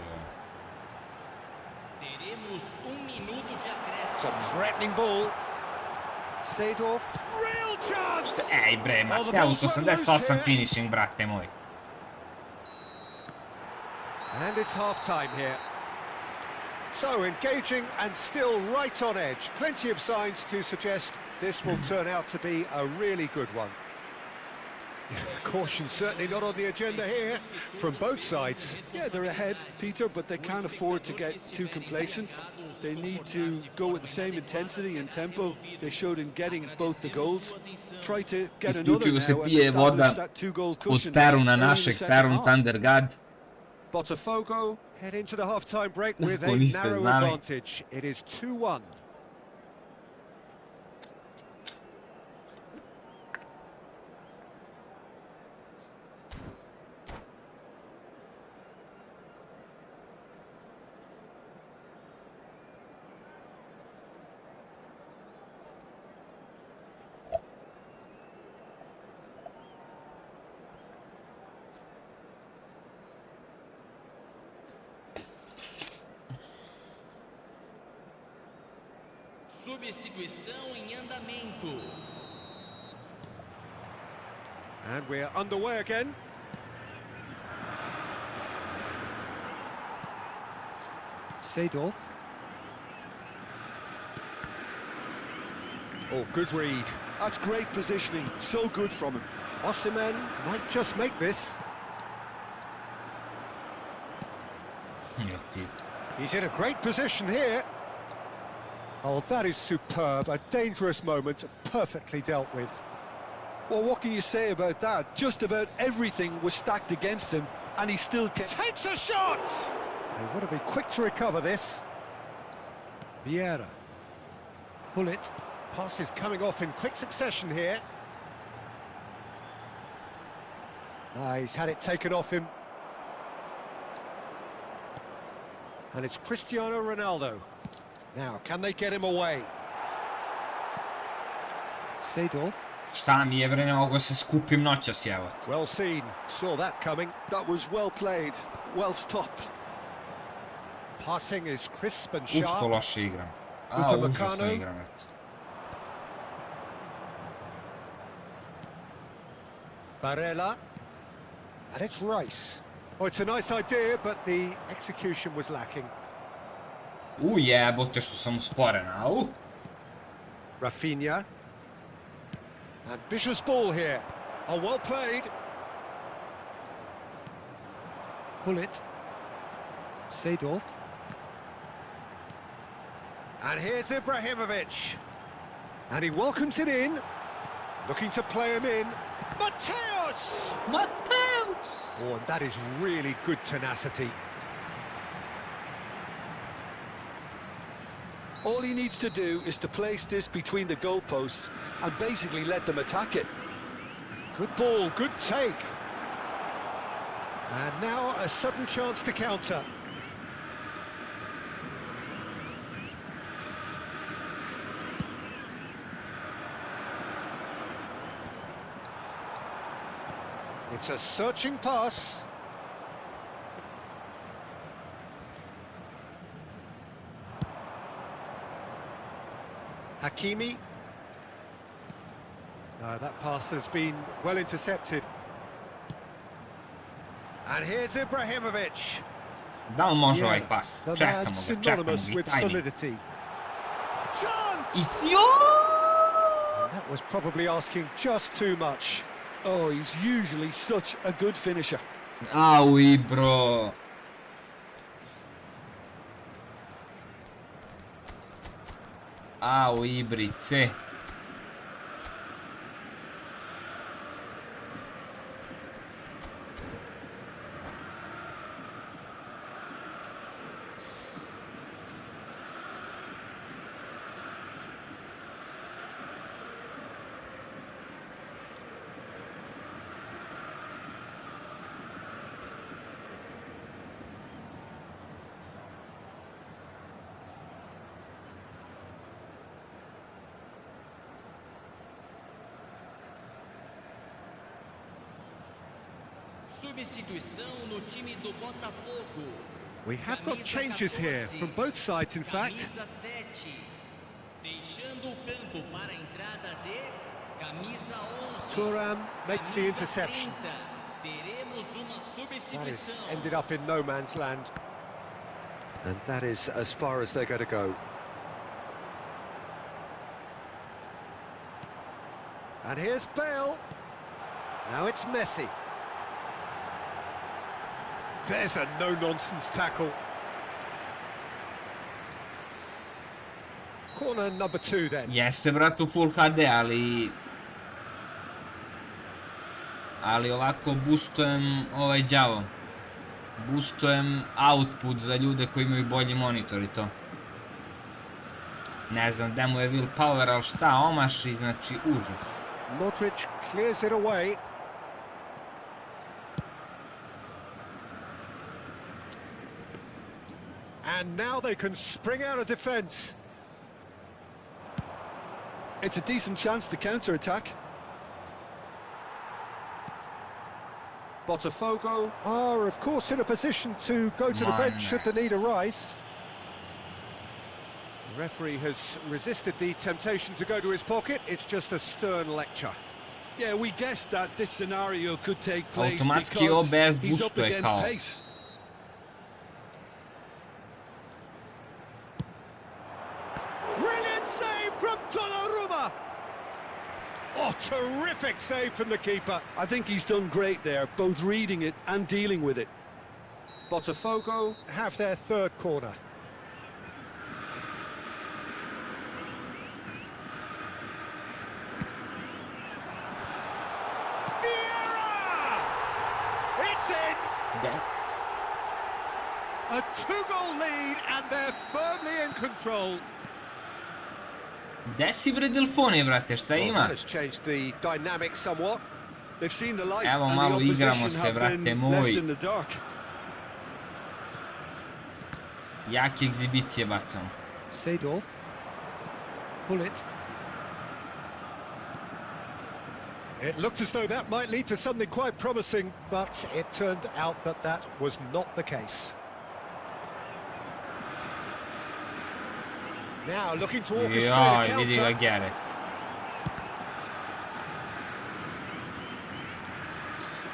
Teremos minuto de It's acréscimo. a threatening ball. Seedorf, real chance! Ej bre, ma ja u 88 finishing, brate moj. And it's half-time here. So engaging and still right on edge. Plenty of signs to suggest this will turn out to be a really good one. Caution certainly not on the agenda here from both sides. Yeah, they're ahead, Peter, but they can't afford to get too complacent. They need to go with the same intensity and tempo they showed in getting both the goals. Try to get another Isključivo se now and pije voda establish that two-goal od cushion peruna early in the našeg, second perun half. Thundergad. Botafogo head into the half-time break with a Ko niste narrow znali. advantage. It is 2-1. Substituição em andamento. And we're underway again. Seedorf. Oh, good read. That's great positioning, so good from him. Osimhen might just make this. He's in a great position here. Oh, that is superb. A dangerous moment, perfectly dealt with. Well, what can you say about that? Just about everything was stacked against him, and he still Takes a shot! They want to be quick to recover this. Vieira. Pull it. Pass is coming off in quick succession here. He's had it taken off him. And it's Cristiano Ronaldo. Now, can they get him away? Seedorf. Šta mi je bre, ne mogu se skupim noćas, jevot. Well seen. Saw that coming. That was well played, well stopped. Passing is crisp and Što sharp. loše igram. Užasno igram, eto. Barella. And it's Rice. Oh, it's a nice idea, but the execution was lacking. Jebote što sam usporen, au. Rafinha. Ambitious ball here. Oh, well played. Pull it. Seedorf. And here's Ibrahimovic. And he welcomes it in. Looking to play him in. Mateus! Mateus! Oh, and that is really good tenacity. All he needs to do is to place this between the goalposts and basically let them attack it. Good ball, good take. And now a sudden chance to counter. It's a searching pass. Hakimi. No, that pass has been well intercepted. And here's Ibrahimovic. Da li može ovaj pas? The Čekamo man ga, synonymous čekamo with ga, tajni. solidity. Chance! And that was probably asking just too much. Oh, he's usually such a good finisher. Au, Ibro. Au, Ibrice. Substituição no time do Botafogo. We have got changes here from both sides, in fact. Camisa 7. Deixando o campo para a entrada de camisa 11. Thuram makes the Camisa interception. 30. Teremos uma That has substituição. ended up in no man's land. And that is as far as they're going to go. And here's Bale. Now it's Messi. There's a no-nonsense tackle. Corner number 2 then. Jeste, bratu, full HD, ali ovako boostujem ovaj đavo. Boostujem output za ljude koji imaju bolji monitor i to. Ne znam gde mu je willpower, ali šta omaši, znači užas. Modric clears it away. And now they can spring out of defence. It's a decent chance to counter-attack. Botafogo are, of course, in a position to go to the bench should the need arise. The referee has resisted the temptation to go to his pocket. It's just a stern lecture. Yeah, we guessed that this scenario could take place Automatski because OBS he's up boostuje against kao. pace. Brilliant save from Donnarumma! Oh, terrific save from the keeper. I think he's done great there, both reading it and dealing with it. Botafogo have their third corner. Vieira! It's in! A 2-goal lead and they're firmly in control. Gde si bre Delfone, brate, šta Well, ima? that has changed the dynamic somewhat. They've seen the light Evo, and malo the igramo opposition se, have brate been moj. left in the dark. Jake egzibicije bacamo. Seedorf. Pull it. It looked as though that might lead to something quite promising, but it turned out that that was not the case. Now looking to orchestrate a Joj, vidi ga counter. Gerrit.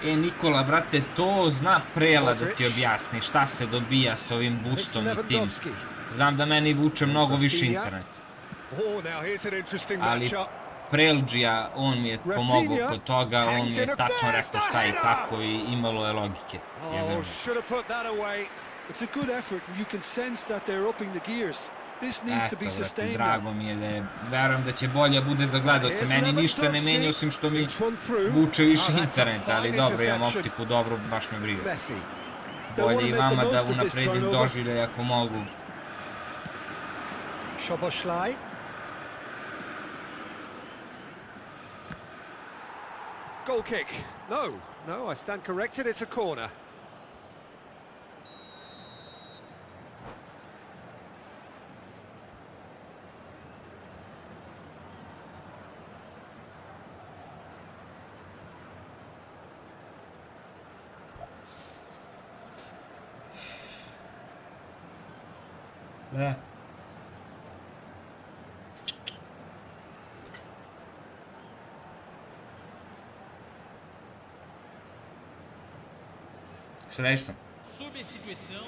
Nikola, brate, to zna Prela da ti objasni šta se dobija s ovim It's boostom i tim. Lewandowski. Znam da meni vuče mnogo više internet. Oh, now here's an interesting Ali matchup. Prelđija, on mi je pomogao kod toga, on mi je tačno rekao šta i kako i imalo je logike. Oh, should have put that away. It's a good effort, and you can sense that they're upping the gears. This needs to Eto, be brate, sustained. drago mi je da je, verujem da će bolje bude za gledaoce, meni ništa ne menja osim što mi vuče više interneta, ali dobro, imam optiku, dobro, baš me briga. Messi. Bolje i vama da unapredim doživljaj ako mogu. Szoboszlai. Goal kick. No, I stand corrected, it's a corner. Da. Srećno. Substituição.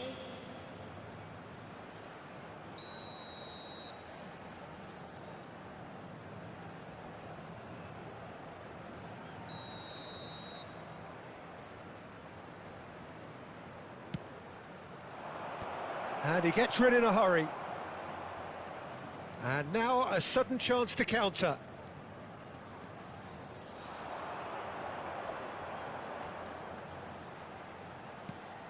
And he gets rid in a hurry. And now a sudden chance to counter.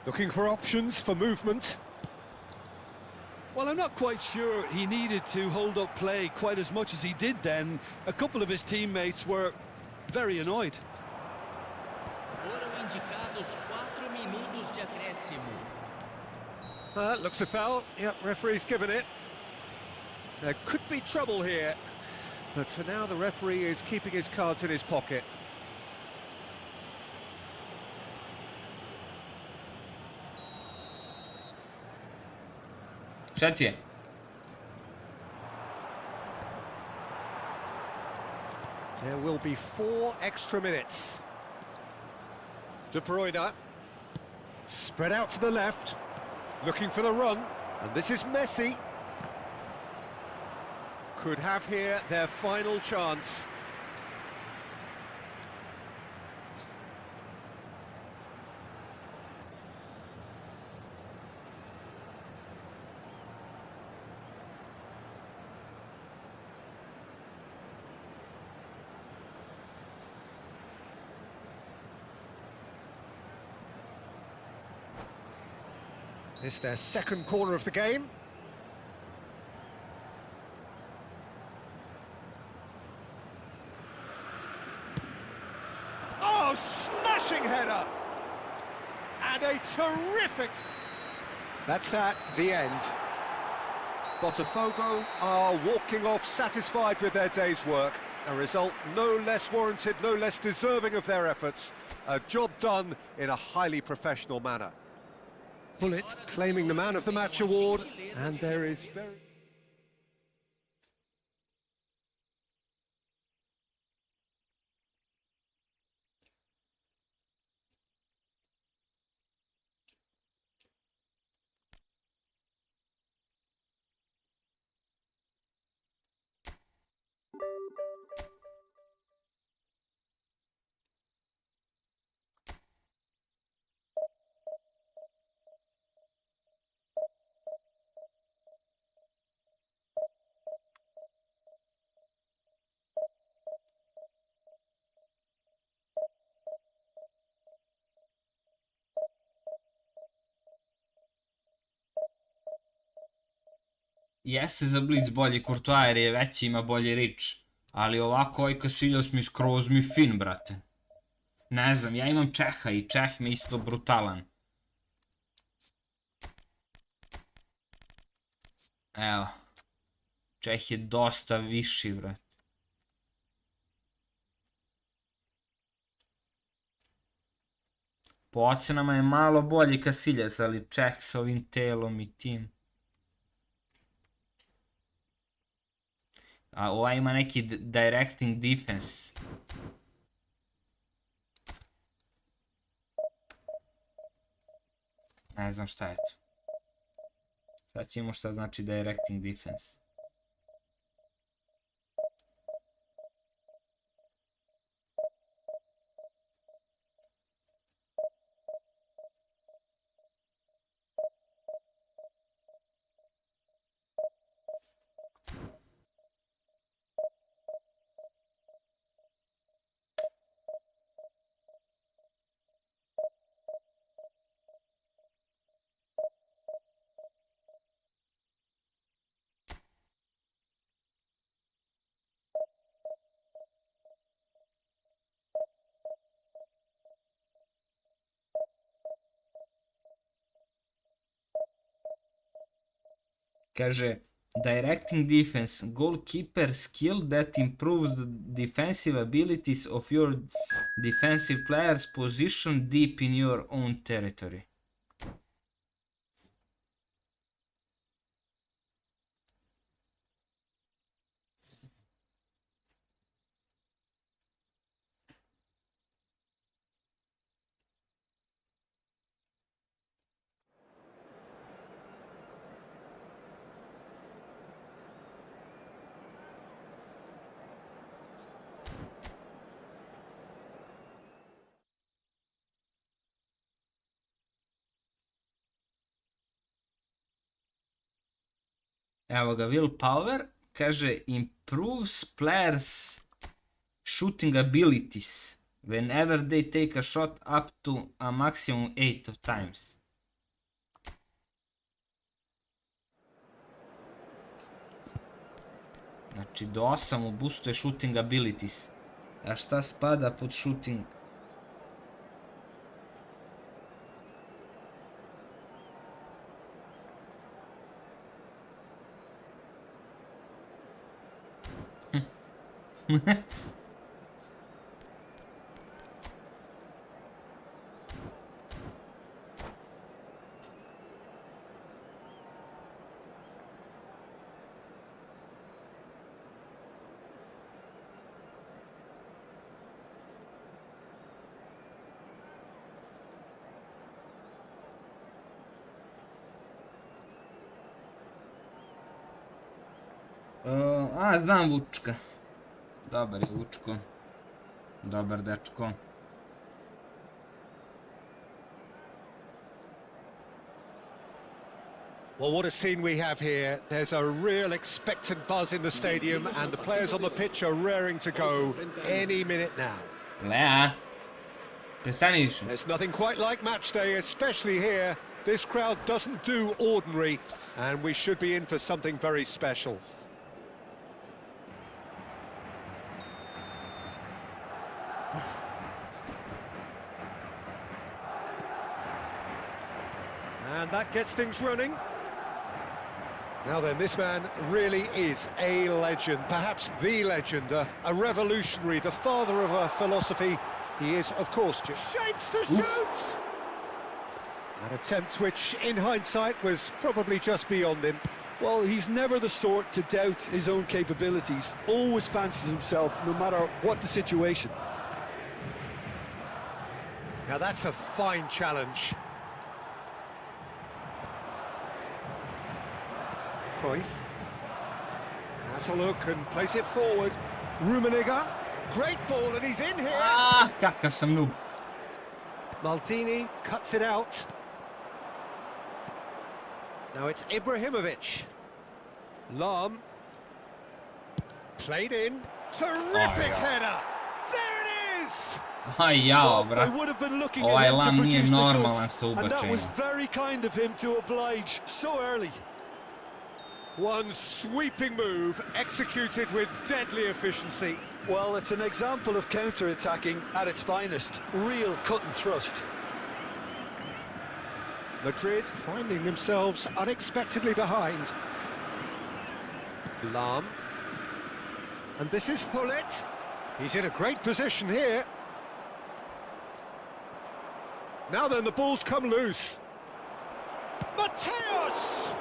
Looking for options for movement. Well, I'm not quite sure he needed to hold up play quite as much as he did then. A couple of his teammates were very annoyed. Foram indicados 4 minutos de acréscimo. Looks a foul. Yep, referee's given it. There could be trouble here. But for now, the referee is keeping his cards in his pocket. Šta ti je? There will be 4 extra minutes. De Bruyne. Spread out to the left. Looking for the run. And this is Messi. Could have here their final chance. It's their second corner of the game. Oh, smashing header! And a terrific... That's that, the end. Botafogo are walking off satisfied with their day's work. A result no less warranted, no less deserving of their efforts. A job done in a highly professional manner. Bullet claiming the Man of the Match award, and there is very... Jeste za Blitz bolji Courtois jer je veći, ima bolji rič. Ali ovako ovaj Casillas mi skroz mi fin, brate. Ne znam, ja imam Čeha i Čeh mi isto brutalan. Evo. Čeh je dosta viši, brate. Po ocenama je malo bolji Casillas, ali Čeh sa ovim telom i tim. A ovaj ima neki directing defense. Ne znam šta je to. Sad ćemo šta znači directing defense. Kaže, directing defense, goalkeeper skill that improves the defensive abilities of your defensive players positioned deep in your own territory. Evo ga, willpower, kaže improves players shooting abilities whenever they take a shot up to a maximum 8 times. Znači do 8 mu boostuje shooting abilities. A šta spada pod shooting? Znam Vučka. Dobar je Vučko. Dobar dečko. Well, what a scene we have here. There's a real expectant buzz in the stadium, and the players on the pitch are raring to go any minute now. Lea. Prestaniš. There's nothing quite like match day, especially here. This crowd doesn't do ordinary, and we should be in for something very special. And that gets things running. Now then, this man really is a legend, perhaps the legend, a revolutionary, the father of a philosophy. He is, of course, shapes to shoot! An attempt which, in hindsight, was probably just beyond him. Well, he's never the sort to doubt his own capabilities. Always fancies himself, no matter what the situation. Now that's a fine challenge. Cruyff has a look and plays it forward. Rummenigge, great ball, and he's in here. Kakav sam noob. Maldini cuts it out. Now it's Ibrahimovic. Lahm played in. Terrific header. There it is. Jao, I brat. would have been looking Ovaj at him Lahm to nije produce the normalan goods, sa and that was ubačenjem. very kind of him to oblige so early. One sweeping move executed with deadly efficiency. Well, it's an example of counter-attacking at its finest. Real cut and thrust. Madrid finding themselves unexpectedly behind. Lahm. And this is Hullet. He's in a great position here. Now then, the ball's come loose. Mateus!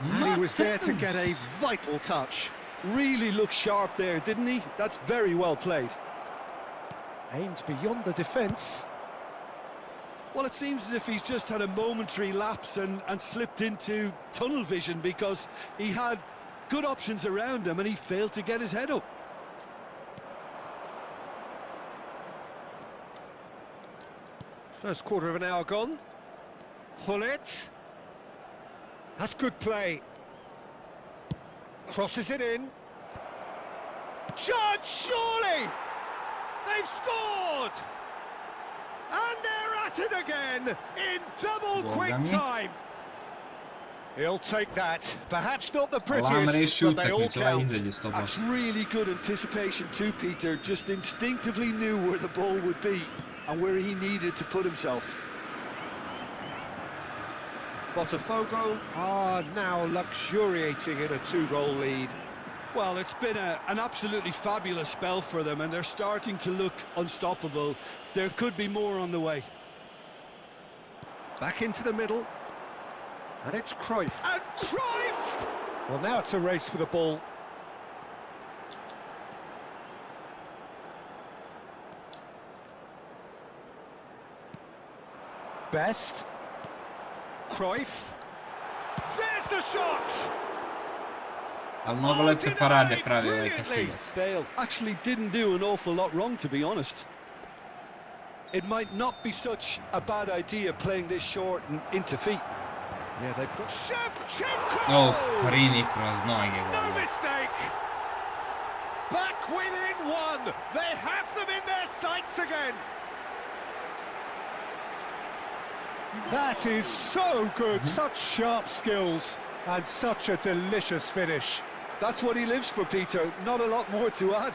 And he was there to get a vital touch. Really looked sharp there, didn't he? That's very well played. Aimed beyond the defence. Well, it seems as if he's just had a momentary lapse and slipped into tunnel vision, because he had good options around him and he failed to get his head up. First quarter of an hour gone. Hullet. That's good play. Crosses it in. Judge, surely! They've scored! And they're at it again in double quick time. He'll take that. Perhaps not the prettiest, but they all count. That's really good anticipation too, Peter. Just instinctively knew where the ball would be and where he needed to put himself. Botafogo are now luxuriating in a two-goal lead. Well, it's been an absolutely fabulous spell for them, and they're starting to look unstoppable. There could be more on the way. Back into the middle. And it's Cruyff. And Cruyff! Well, now it's a race for the ball. Best. Cruyff. There's the shot! Ali mnogo lepše parade pravi ovaj Casillas. Bale actually didn't do an awful lot wrong, to be honest. It might not be such a bad idea playing this short and into feet. Yeah, they've got Shevchenko! Rini kroz noge. No mistake! Back within one! They have them in their sights again! That is so good, such sharp skills and such a delicious finish. That's what he lives for, Peter. Not a lot more to add.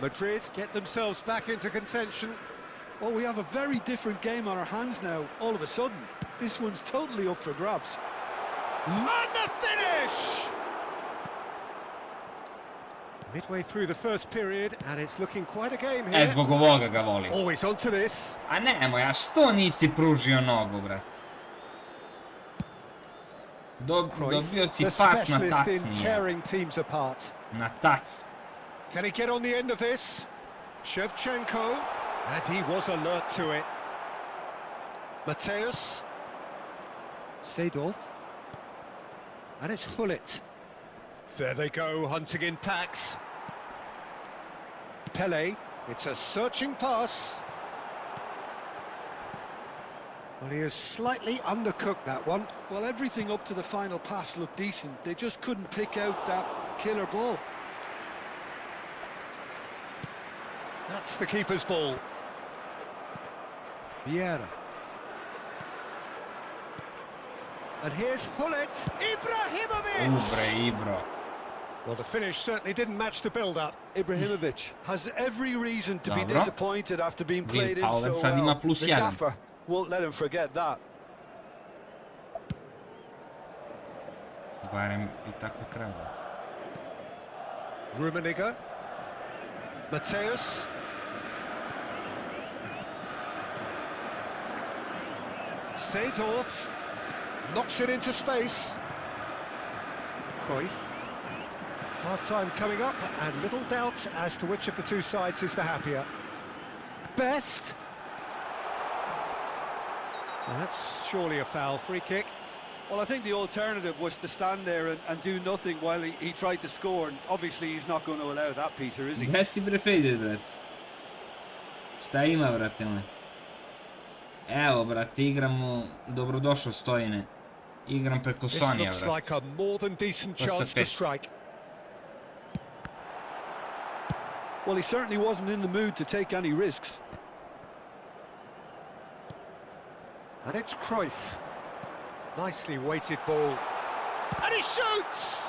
Madrid get themselves back into contention. Well, we have a very different game on our hands now, all of a sudden. This one's totally up for grabs. And the finish! Midway through the first period, and it's looking quite a game here. Zbog ovoga ga volim. Always onto this. A nemoj, a što nisi pružio nogu, brat? Dobio si pas na tac nije. Na tac. Can he get on the end of this? Shevchenko, and he was alert to it. Mateus. Seedorf. And it's Hullet. There they go, hunting in packs. Pele, it's a searching pass. Well, he has slightly undercooked that one. Well, everything up to the final pass looked decent. They just couldn't pick out that killer ball. That's the keeper's ball. Vieira. And here's Hullet. Ibrahimovic! Ibro. Well, the finish certainly didn't match the build-up. Ibrahimovic has every reason to be Dobro. disappointed after being played in so sad ima well. plus The 1. gaffer won't let him forget that. Barem i tako treba. Rummenigge. Mateus. Seedorf knocks it into space. Cruyff. Half-time coming up, and little doubt as to which of the two sides is the happier. Best. Well, that's surely a foul. Free kick. Well, I think the alternative was to stand there and do nothing while he tried to score, and obviously he's not going to allow that, Peter, is he? Gdje si bre Fejde, brate? Šta ima, brate moj? Evo, brate, igramo... Dobrodošao, Stojine. Igram preko This Sonija, looks brate. like a more than decent What's the chance to pitch? strike. Well, he certainly wasn't in the mood to take any risks. And it's Cruyff. Nicely weighted ball. And he shoots!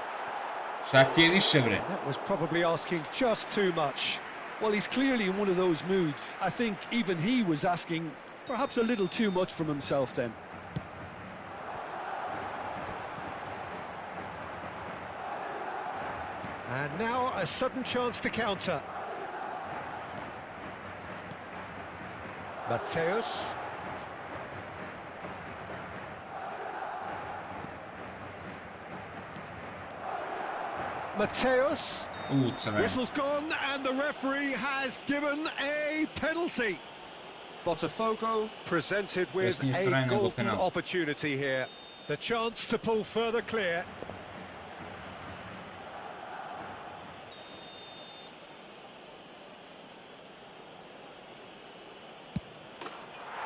Šta ti je više, bre? That was probably asking just too much. Well, he's clearly in one of those moods. I think even he was asking perhaps a little too much from himself then. And now a sudden chance to counter. Mateus. Mateus. Crveno. Whistle's gone and the referee has given a penalty. Botafogo presented with Yes, a Franja go golden penal. opportunity here. The chance to pull further clear.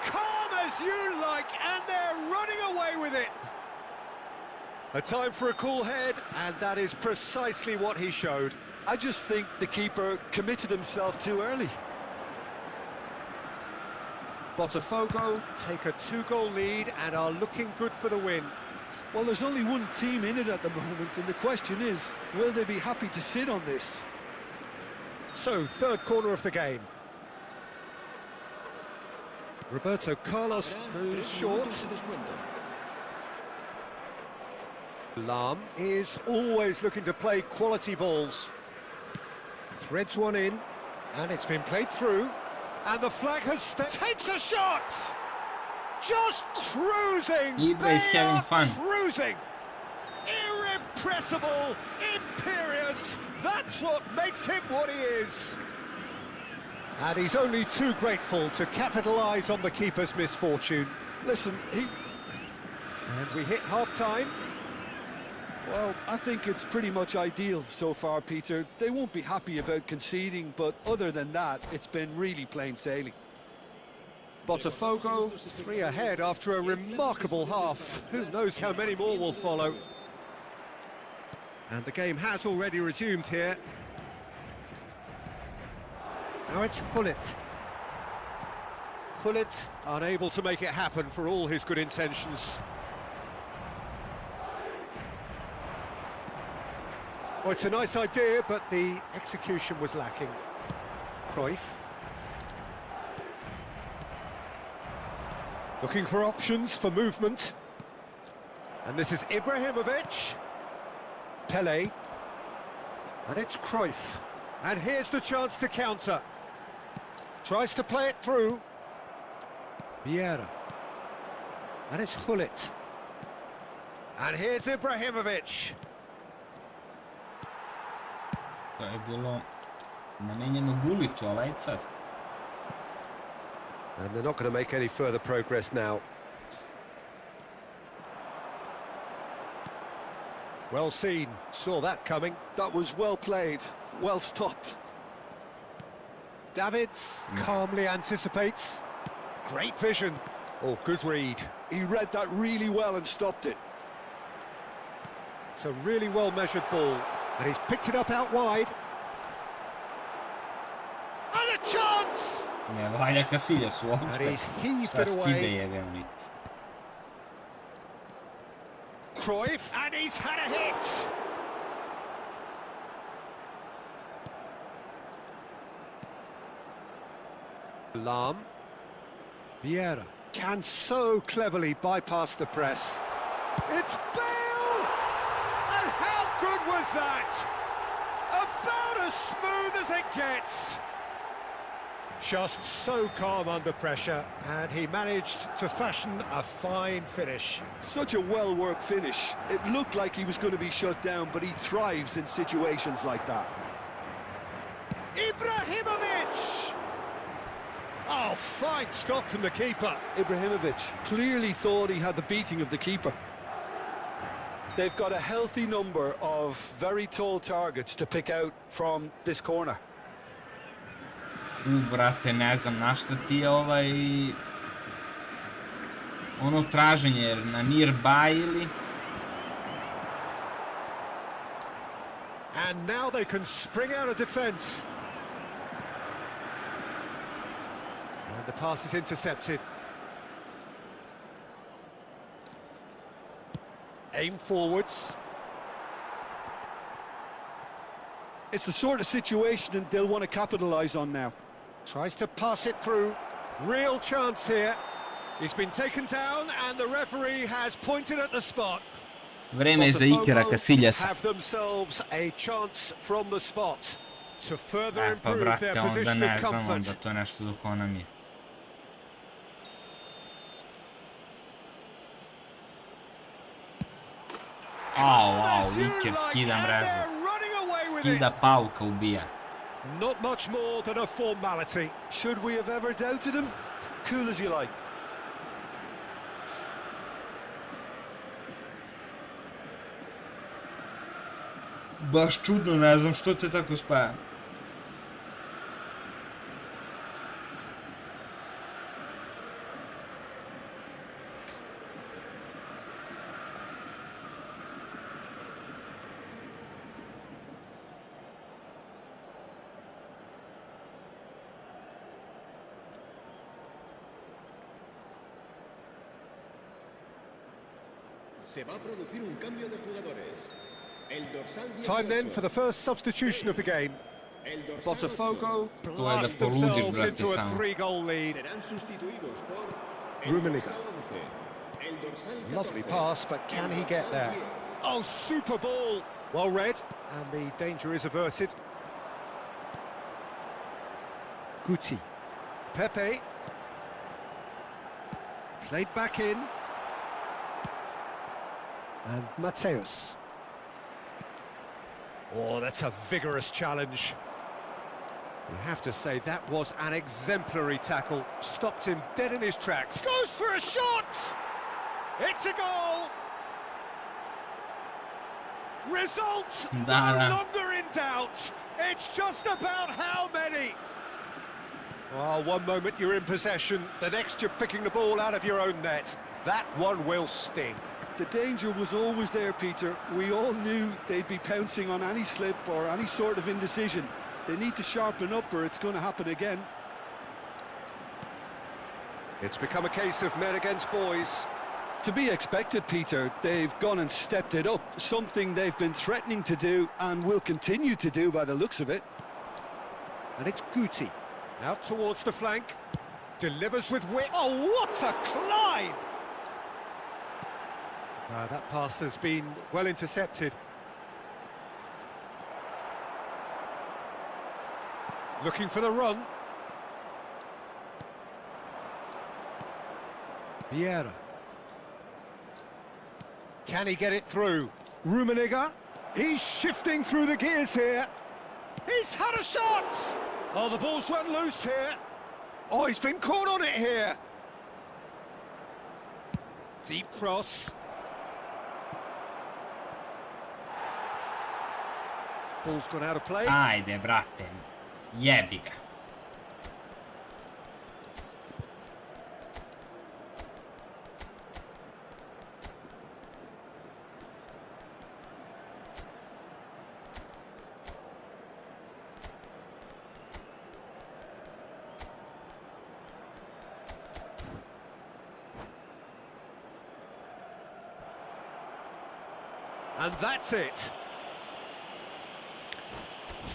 Calm as you like, and they're running away with it. A time for a cool head, and that is precisely what he showed. I just think the keeper committed himself too early. Botafogo take a 2-goal lead and are looking good for the win. Well, there's only one team in it at the moment, and the question is, will they be happy to sit on this? So, third corner of the game. Roberto Carlos goes short. Lam is always looking to play quality balls. Threads one in, and it's been played through. And the flag has takes a shot! Just cruising! Ibra is They having are fun. Cruising! Irrepressible! Imperious! That's what makes him what he is! And he's only too grateful to capitalise on the keeper's misfortune. Listen, And we hit half-time. well, I think it's pretty much ideal so far, Peter. They won't be happy about conceding, but other than that, it's been really plain sailing. Botafogo 3 ahead after a remarkable half. Who knows how many more will follow. And the game has already resumed here. Now it's Hullet. Hullet unable to make it happen for all his good intentions. Well, it's a nice idea, but the execution was lacking. Cruyff. Looking for options for movement. And this is Ibrahimovic. Pele. And it's Cruyff. And here's the chance to counter. Tries to play it through. Vieira. And it's Hullet. And here's Ibrahimovic. To je bilo namenjeno Gulitu, ali ajde sad. And they're not going to make any further progress now. Well seen, saw that coming. That was well played, well stopped. Davids calmly anticipates. Great vision. Oh, good read. He read that really well and stopped it. It's a really well-measured ball, and he's picked it up out wide. And a chance! Valja Casillas And uopšte. he's heaved Šta it away. skide je veonit. Cruyff, and he's had a hit! Lam. Vieira can so cleverly bypass the press. It's Bale! And how good was that? About as smooth as it gets. Just so calm under pressure, and he managed to fashion a fine finish. Such a well-worked finish. It looked like he was going to be shut down, but he thrives in situations like that. Ibrahimovic! Oh, fine stop from the keeper. Ibrahimovic clearly thought he had the beating of the keeper. They've got a healthy number of very tall targets to pick out from this corner. Brate, ne znam na šta ti je ono traženje na nearby ili... And now they can spring out of defence. And the pass is intercepted. Aim forwards. It's the sort of situation that they'll want to capitalise on now. Tries to pass it through. Real chance here. He's been taken down and the referee has pointed at the spot. Vreme je za Ikera Casillasa. Have themselves a chance from the spot to further Pa improve brate, their onda position ne of znam, comfort. onda to je nešto dok ona mi je. Au, Iker skida mrežu. Skida Pauka ubija. Not much more than a formality. Should we have ever doubted him? Cool as you like. Baš čudno, ne znam što te tako spaja. Se va a producir un cambio de jugadores. El dorsal Time then for the first substitution of the game. Botafogo blast themselves into a 3-goal lead. serán sustituidos por Rummenigge. El dorsal 14. Lovely pass, but can he get there? Oh, super ball! Well read, and the danger is averted. Guti. Pepe. Played back in. And Mateus. Oh, that's a vigorous challenge. You have to say that was an exemplary tackle. Stopped him dead in his tracks. Goes for a shot! It's a goal! Results no longer in doubt. It's just about how many. Oh, one moment you're in possession, the next you're picking the ball out of your own net. That one will sting. The danger was always there, Peter. We all knew they'd be pouncing on any slip or any sort of indecision. They need to sharpen up or it's going to happen again. It's become a case of men against boys. To be expected, Peter. They've gone and stepped it up, something they've been threatening to do and will continue to do by the looks of it. And it's Guti. Out towards the flank. Delivers with wit. Oh, what a climb! That pass has been well intercepted. Looking for the run. Vieira. Can he get it through? Rummenigge. He's shifting through the gears here. He's had a shot! Oh, the ball's run loose here. Oh, he's been caught on it here. Deep cross. Ball's gone out of play. Ajde, brate. Jebi ga. And that's it.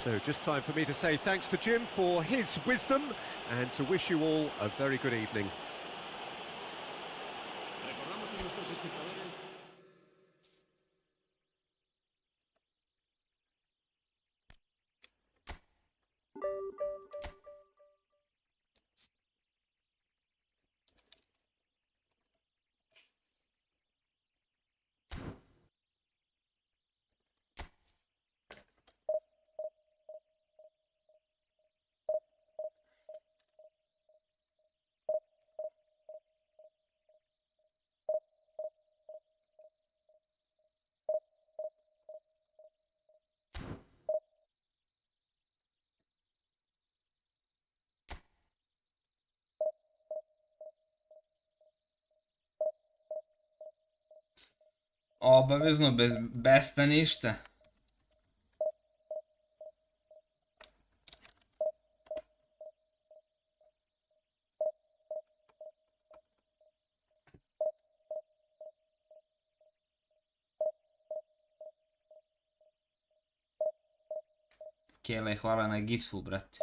So just time for me to say thanks to Jim for his wisdom and to wish you all a very good evening. Recordamos a nuestros espectadores. Obavezno, bez besta ništa. Kele, hvala na giftu, brate.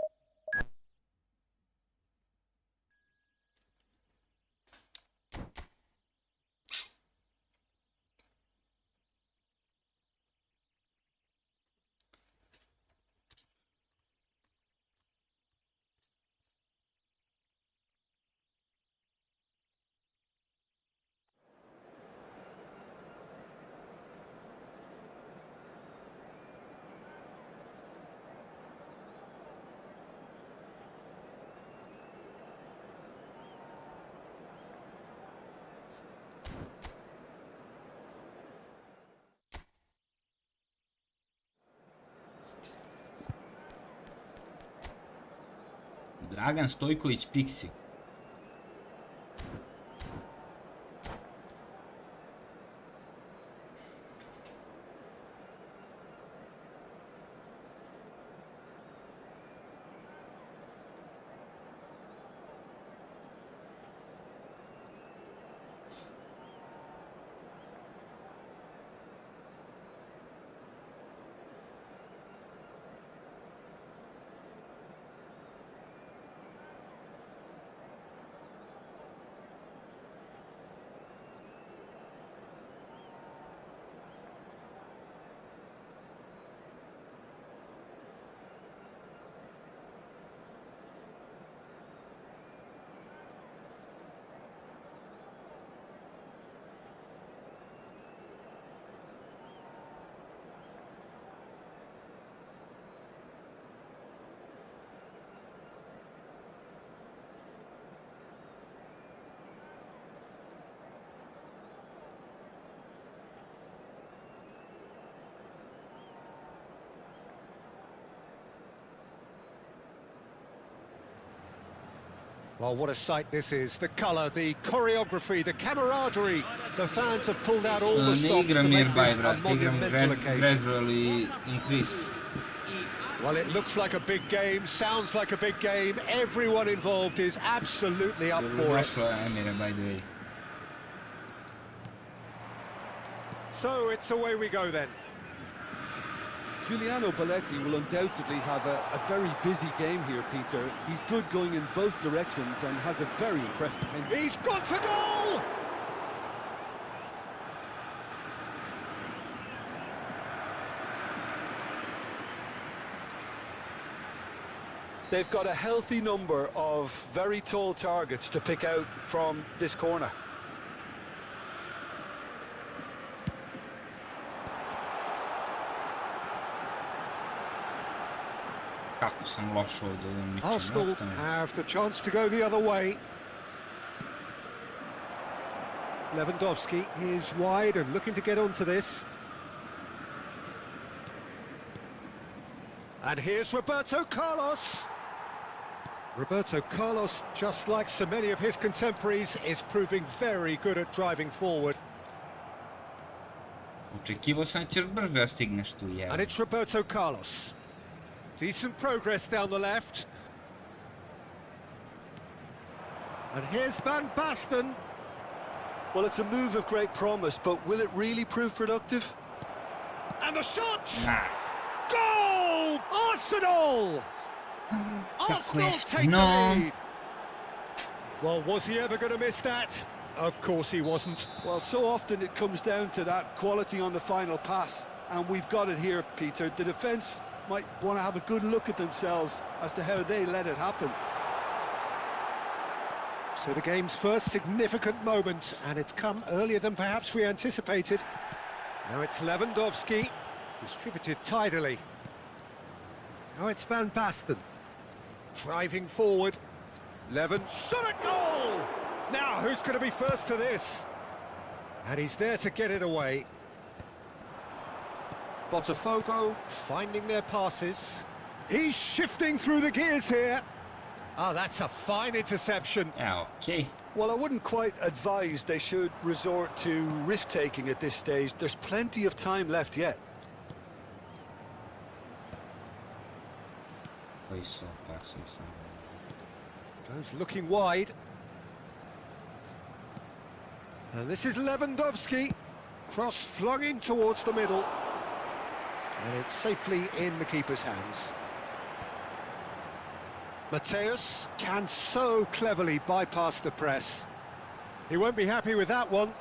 Dragan Stojković Pixi. Well, what a sight this is. The colour, the choreography, the camaraderie. The fans have pulled out all the Ne stops to igram make nearby, this a brate. Igram monumental occasion. gradually increase. Well, it looks like a big game, sounds like a big game. Everyone involved is absolutely up for it. Dobrodošao, Emire, by the way. So it's away we go then. Giuliano Belletti will undoubtedly have a very busy game here, Peter. He's good going in both directions and has a very impressive engine. He's gone for goal! They've got a healthy number of very tall targets to pick out from this corner. Kako sam loš ovdje ovim mičem. Arsenal have the chance to go the other way. Lewandowski is wide and looking to get onto this. And here's Roberto Carlos. Roberto Carlos, just like so many of his contemporaries, is proving very good at driving forward. Očekivao sam da ćeš brže da stigneš tu, And jevo. it's Roberto Carlos. Decent progress down the left. And here's Van Basten. Well, it's a move of great promise, but will it really prove productive? And the shot! Nah. Goal! Arsenal! Arsenal take the No. lead. Well, was he ever going to miss that? Of course he wasn't. Well, so often it comes down to that quality on the final pass, and we've got it here, Peter. The defence might want to have a good look at themselves as to how they let it happen. So the game's first significant moment, and it's come earlier than perhaps we anticipated. Now it's Lewandowski, distributed tidily. Now it's Van Basten, driving forward. Levin, shot at goal! Now who's going to be first to this? And he's there to get it away. Botafogo finding their passes. He's shifting through the gears here. Oh, that's a fine interception. Okay. Well, I wouldn't quite advise they should resort to risk-taking at this stage. There's plenty of time left yet. Goes looking wide. And this is Lewandowski. Cross flung in towards the middle. And it's safely in the keeper's hands. Mateus can so cleverly bypass the press. He won't be happy with that one.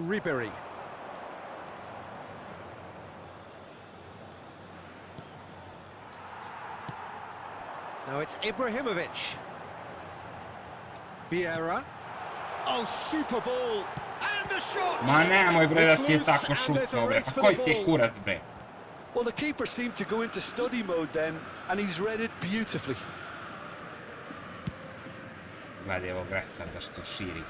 Ribery. Now it's Ibrahimovic. Vieira. Oh, super ball. And the shot! Ma nemoj bre da It's si je loose, tako and there's a šutno bre, race pa for koji the ti je ball. kurac bre? Well, the keeper seemed to go into study mode then, and he's read it beautifully. Gledaj evo Greta da što širi.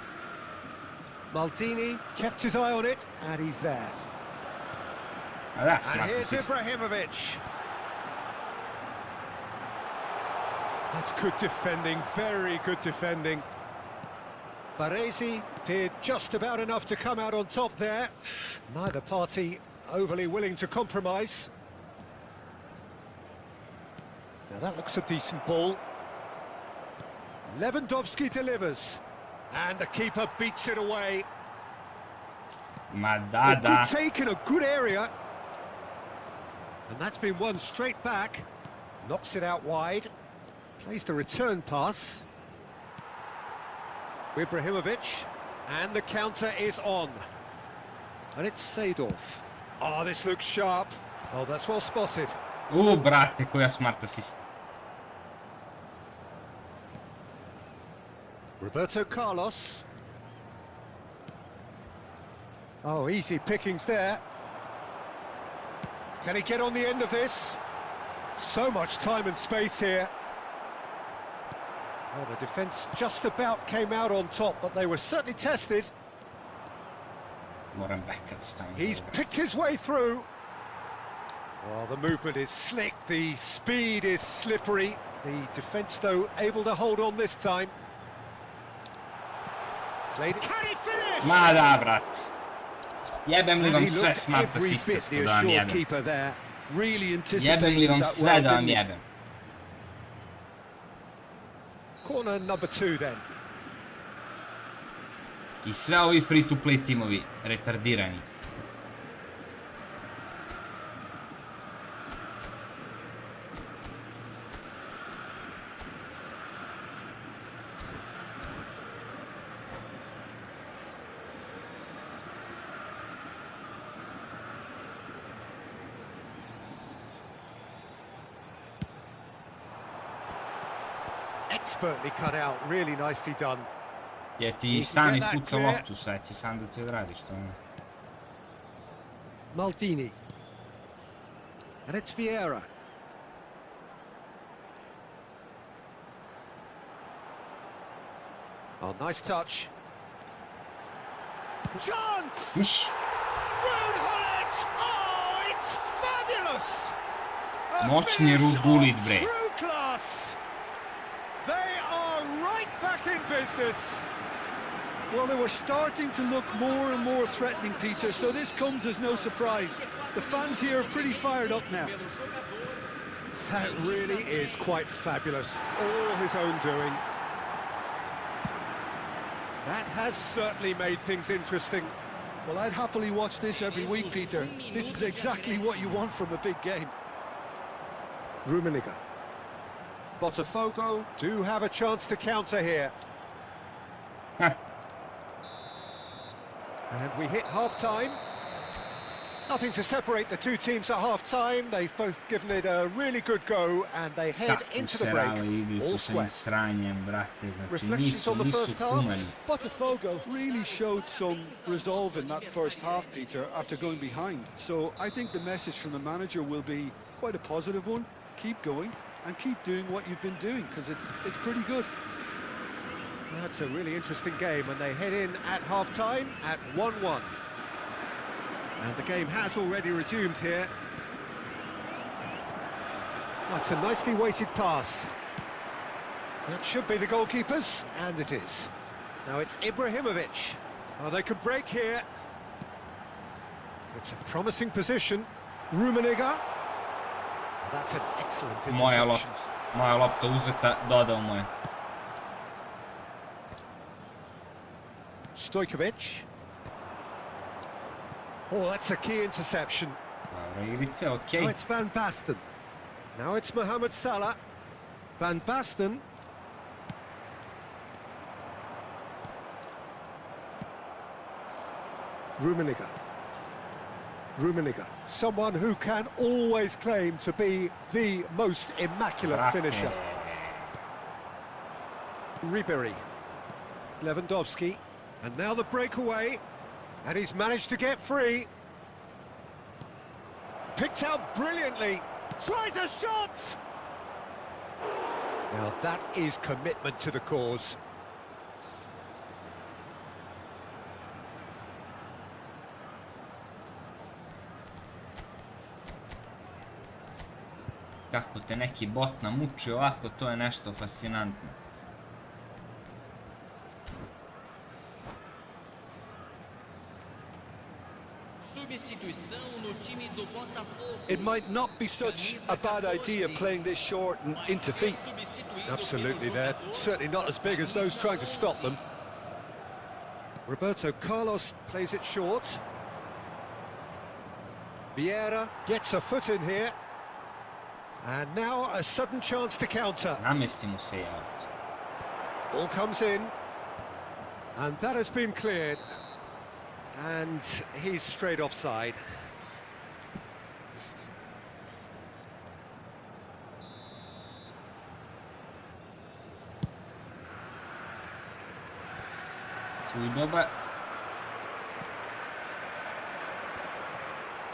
Maldini kept his eye on it, and he's there. A da, And smart here's assist. Ibrahimovic. That's good defending, very good defending. Baresi did just about enough to come out on top there. Neither party overly willing to compromise. Now that looks a decent ball. Lewandowski delivers. And the keeper beats it away. Ma da, A da. good take in a good area. And that's been won straight back. Knocks it out wide. Plays the return pass. Ibrahimovic. And the counter is on. And it's Seedorf. Oh, this looks sharp. Oh, that's well spotted. Brate, koja smart assist. Roberto Carlos. Oh, easy pickings there. Can he get on the end of this? So much time and space here. Well, the defence just about came out on top, but they were certainly tested. Moram backa da stavim. He's picked his way through. Well, the movement is slick, the speed is slippery. The defence, though, able to hold on this time. Played it. Can he finish? Ma da, brat. Jebem li And vam he sve looked smart every assiste bit the što da vam assured jebem. keeper there. Really Jebem li anticipated vam that sve well, da vam didn't he? jebem. Corner number 2 then. I sve ovi free-to-play timovi, retardirani. Expertly cut out, really nicely done. Je ti can sam get that ispucao clear. loptu, sve će sam da ti odradi što ono. Maldini. And it's Vieira. Oh, nice touch. Chance! Miš! Rude Hullet! Oh, it's Fabulous! Moćni rubulit, bre. True class. They are right back in business. Well, they were starting to look more and more threatening, Peter, so this comes as no surprise. The fans here are pretty fired up now. That really is quite fabulous. All his own doing. That has certainly made things interesting. Well, I'd happily watch this every week, Peter. This is exactly what you want from a big game. Rummenigge. Botafogo do have a chance to counter here. And we hit half-time. Nothing to separate the two teams at half-time. They've both given it a really good go, and they head into the break. All square. Reflections on the first half. Botafogo really showed some resolve in that first half, Peter, after going behind. So I think the message from the manager will be quite a positive one. Keep going and keep doing what you've been doing, because it's pretty good. That's a really interesting game, and they head in at half-time at 1-1. And the game has already resumed here. That's a nicely weighted pass. That should be the goalkeeper's, and it is. Now it's Ibrahimovic. Oh, they could break here. It's a promising position. Rummenigge. That's an excellent interception. Moja lopta uzeta, dodao mu je. Stojkovic. Oh, that's a key interception. Dobro igrice, okej. Now it's Van Basten. Now it's Mohamed Salah. Van Basten. Rummenigge. Rummenigge, someone who can always claim to be the most immaculate finisher. Ribery. Lewandowski. And now the breakaway. And he's managed to get free. Picked out brilliantly. Tries a shot! Now that is commitment to the cause. Kako te neki bot namuči ovako, to je nešto fascinantno. It might not be such a bad idea playing this short and into feet. Absolutely, they're certainly not as big as those trying to stop them. Roberto Carlos plays it short. Vieira gets a foot in here. And now a sudden chance to counter. Namesti mu se javiti. Ball comes in. And that has been cleared. And he's straight offside. Čuj dobar.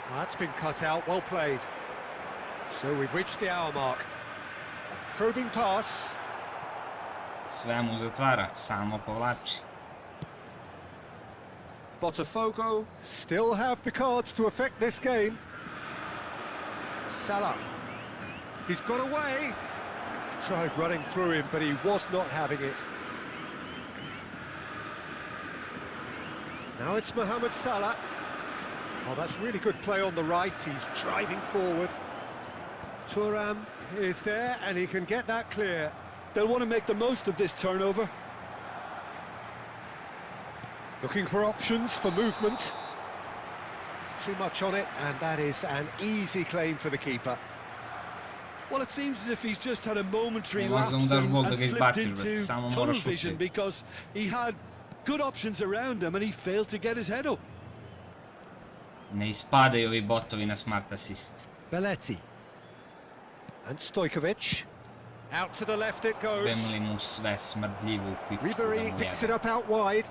That's been cut out, well played. So we've reached the hour mark. A probing pass. Sve mu zatvara, samo povlači. Botafogo still have the cards to affect this game. Salah. He's got away. He tried running through him, but he was not having it. Now it's Mohamed Salah. Oh, that's really good play on the right. He's driving forward. Thuram is there, and he can get that clear. They'll want to make the most of this turnover. Looking for options for movement. Too much on it, and that is an easy claim for the keeper. Well, it seems as if he's just had a momentary lapse and slipped into tunnel vision, because he had good options around him and he failed to get his head up. Ne ispadaju ovi botovi na smart assist. Belletti. And Stojkovic. Out to the left it goes. Vemli mu sve smrdljivo u pičku. Ribery picks it up out wide.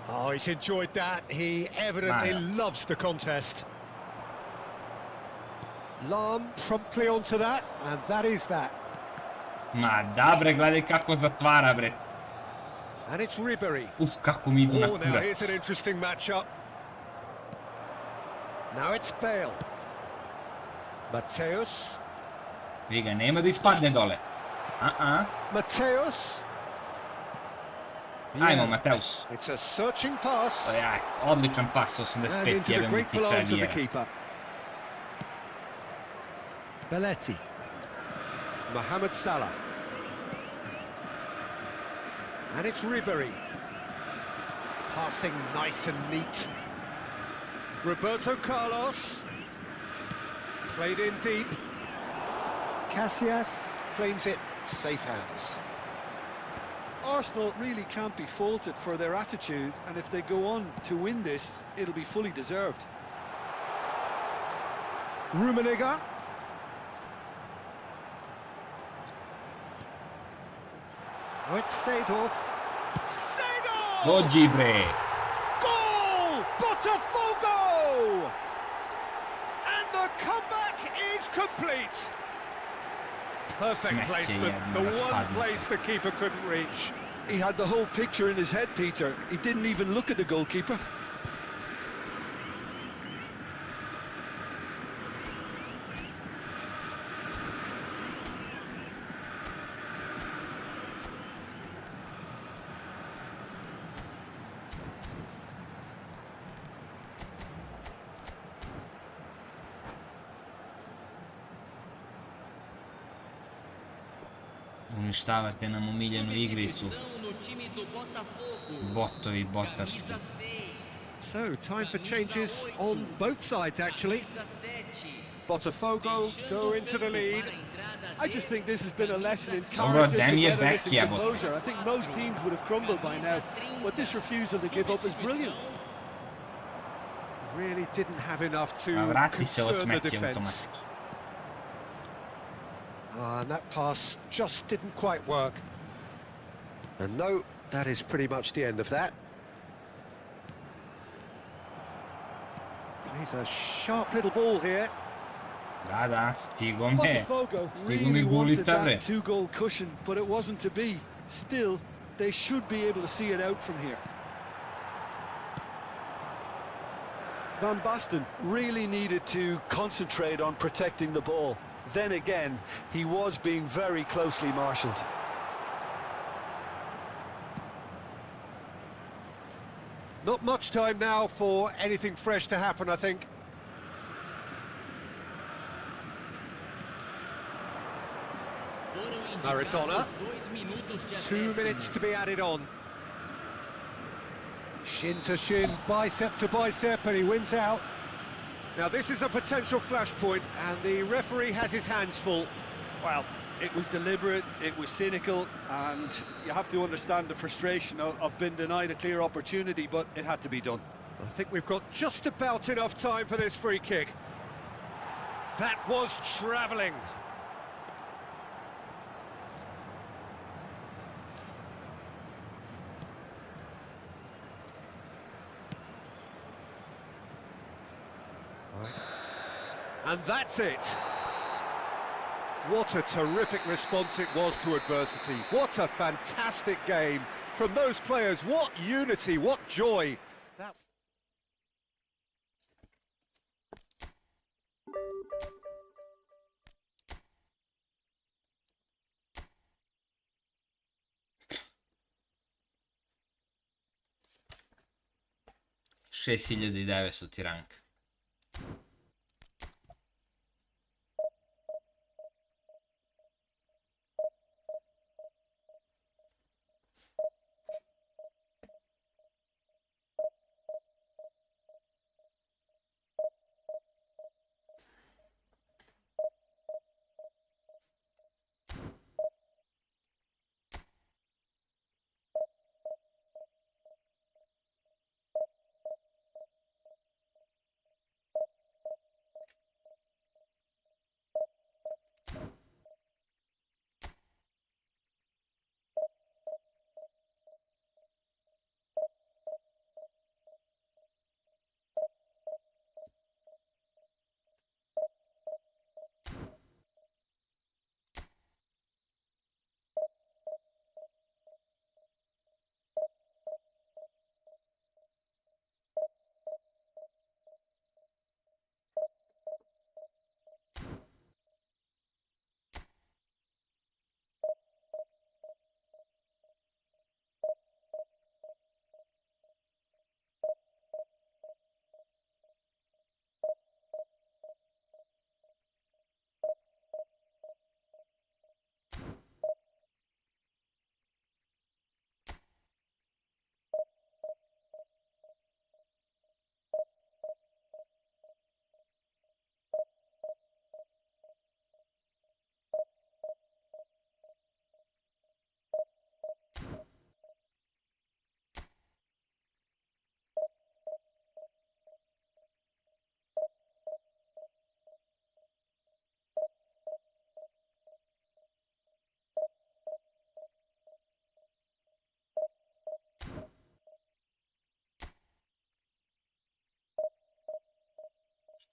Oh, he's enjoyed that. He evidently loves the contest. Lam promptly onto that, and that is that. Ma da bre, gledaj kako zatvara bre. And it's Ribery. Uf, kako mi idu na Oh, now here's kurac. an interesting matchup. Now it's Bale. Mateus. Figa, nema da ispadne dole. Mateus. Ajmo, Mateus. It's a searching pass. Aj, odličan pas, And 85, into the jebem ti grateful sad arms of the je. keeper. Belletti. Mohamed Salah. And it's Ribery. Passing nice and neat. Roberto Carlos. Played in deep. Casillas claims it. Safe hands. Arsenal really can't be faulted for their attitude, and if they go on to win this, it'll be fully deserved. Rummenigge. Oh, it's Seedorf. Seedorf! O, Gibre. Goal! Botafogo! And the comeback is complete. Perfect Smack placement, je, the jedno one raspadnuto. place the keeper couldn't reach. He had the whole picture in his head, Peter. He didn't even look at the goalkeeper. Uništavate nam omiljenu igricu. No time do Botafogo. Botovi, botarski. Camisa 6. So, time for changes on both sides, actually. Camisa 7. Botafogo go into the lead. I just think this has been a lesson in Dobro, character, daj mi je togetherness back, and jebote. composure. I think most teams would have crumbled by now, but this refusal to give up is brilliant. Really didn't have enough to A vrati se ovo concern the smeće defence. automatski. And that pass just didn't quite work. And no, that is pretty much the end of that. Plays a sharp little ball here. Da, stigo me. Botafogo Stigo mi really wanted gulita, bre. that two-goal cushion, but it wasn't to be. Still, they should be able to see it out from here. Van Basten really needed to concentrate on protecting the ball. Then again, he was being very closely marshalled. Not much time now for anything fresh to happen, I think. Maradona. 2 minutes to be added on. Shin to shin, bicep to bicep, and he wins out. Now this is a potential flashpoint, and the referee has his hands full. Well, it was deliberate, it was cynical, and you have to understand the frustration of being denied a clear opportunity, but it had to be done. I think we've got just about enough time for this free kick. That was travelling. And that's it. What a terrific response it was to adversity. What a fantastic game from those players. What unity, what joy. That... $6.900 rank.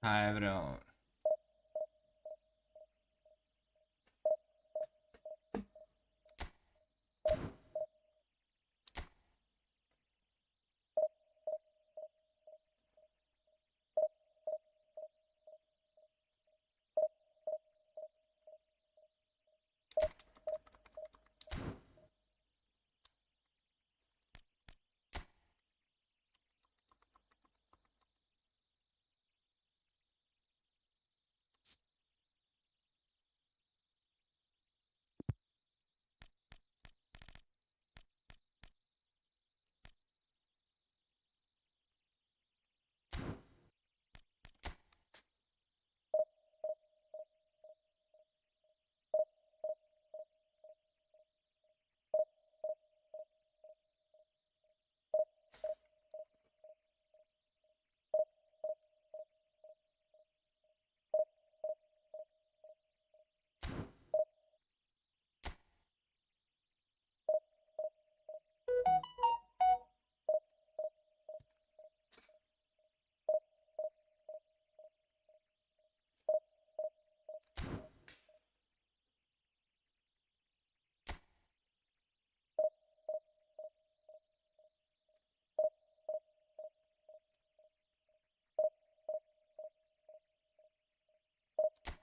Ha, bre, ovo.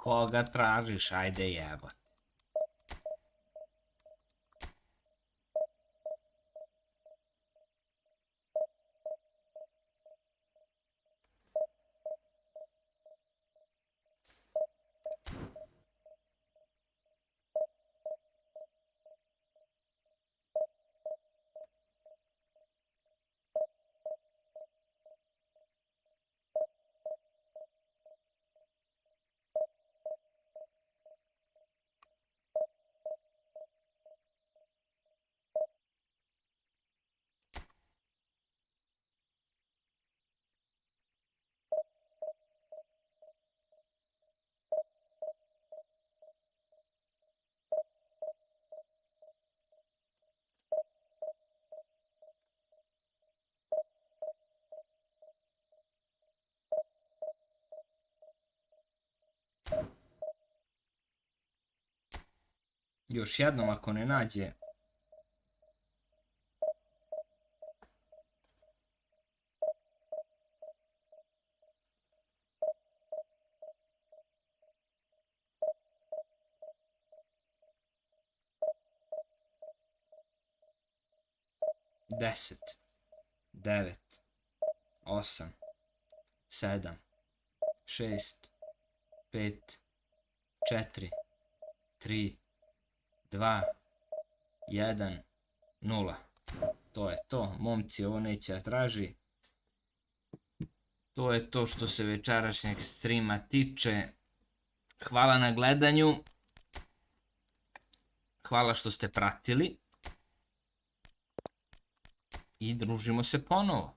Koga tražiš, ajde jebot. Još jednom ako ne nađe. Deset, 9, 8, 7, 6, 5, 4, 3, 2, 1, 0. To je to, momci, ovo neće da traži. To je to što se večerašnjeg streama tiče. Hvala na gledanju. Hvala što ste pratili. I družimo se ponovo.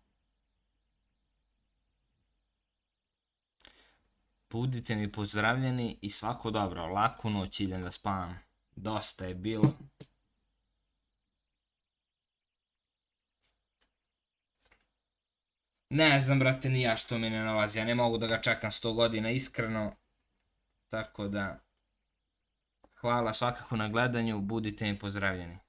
Budite mi pozdravljeni i svako dobro. Laku noć, idem da spavam. Dosta je bilo. Ne znam, brate, ni ja što mi ne nalazi. Ja ne mogu da ga čekam 100 godina, iskreno. Tako da, hvala svakako na gledanju. Budite mi pozdravljeni.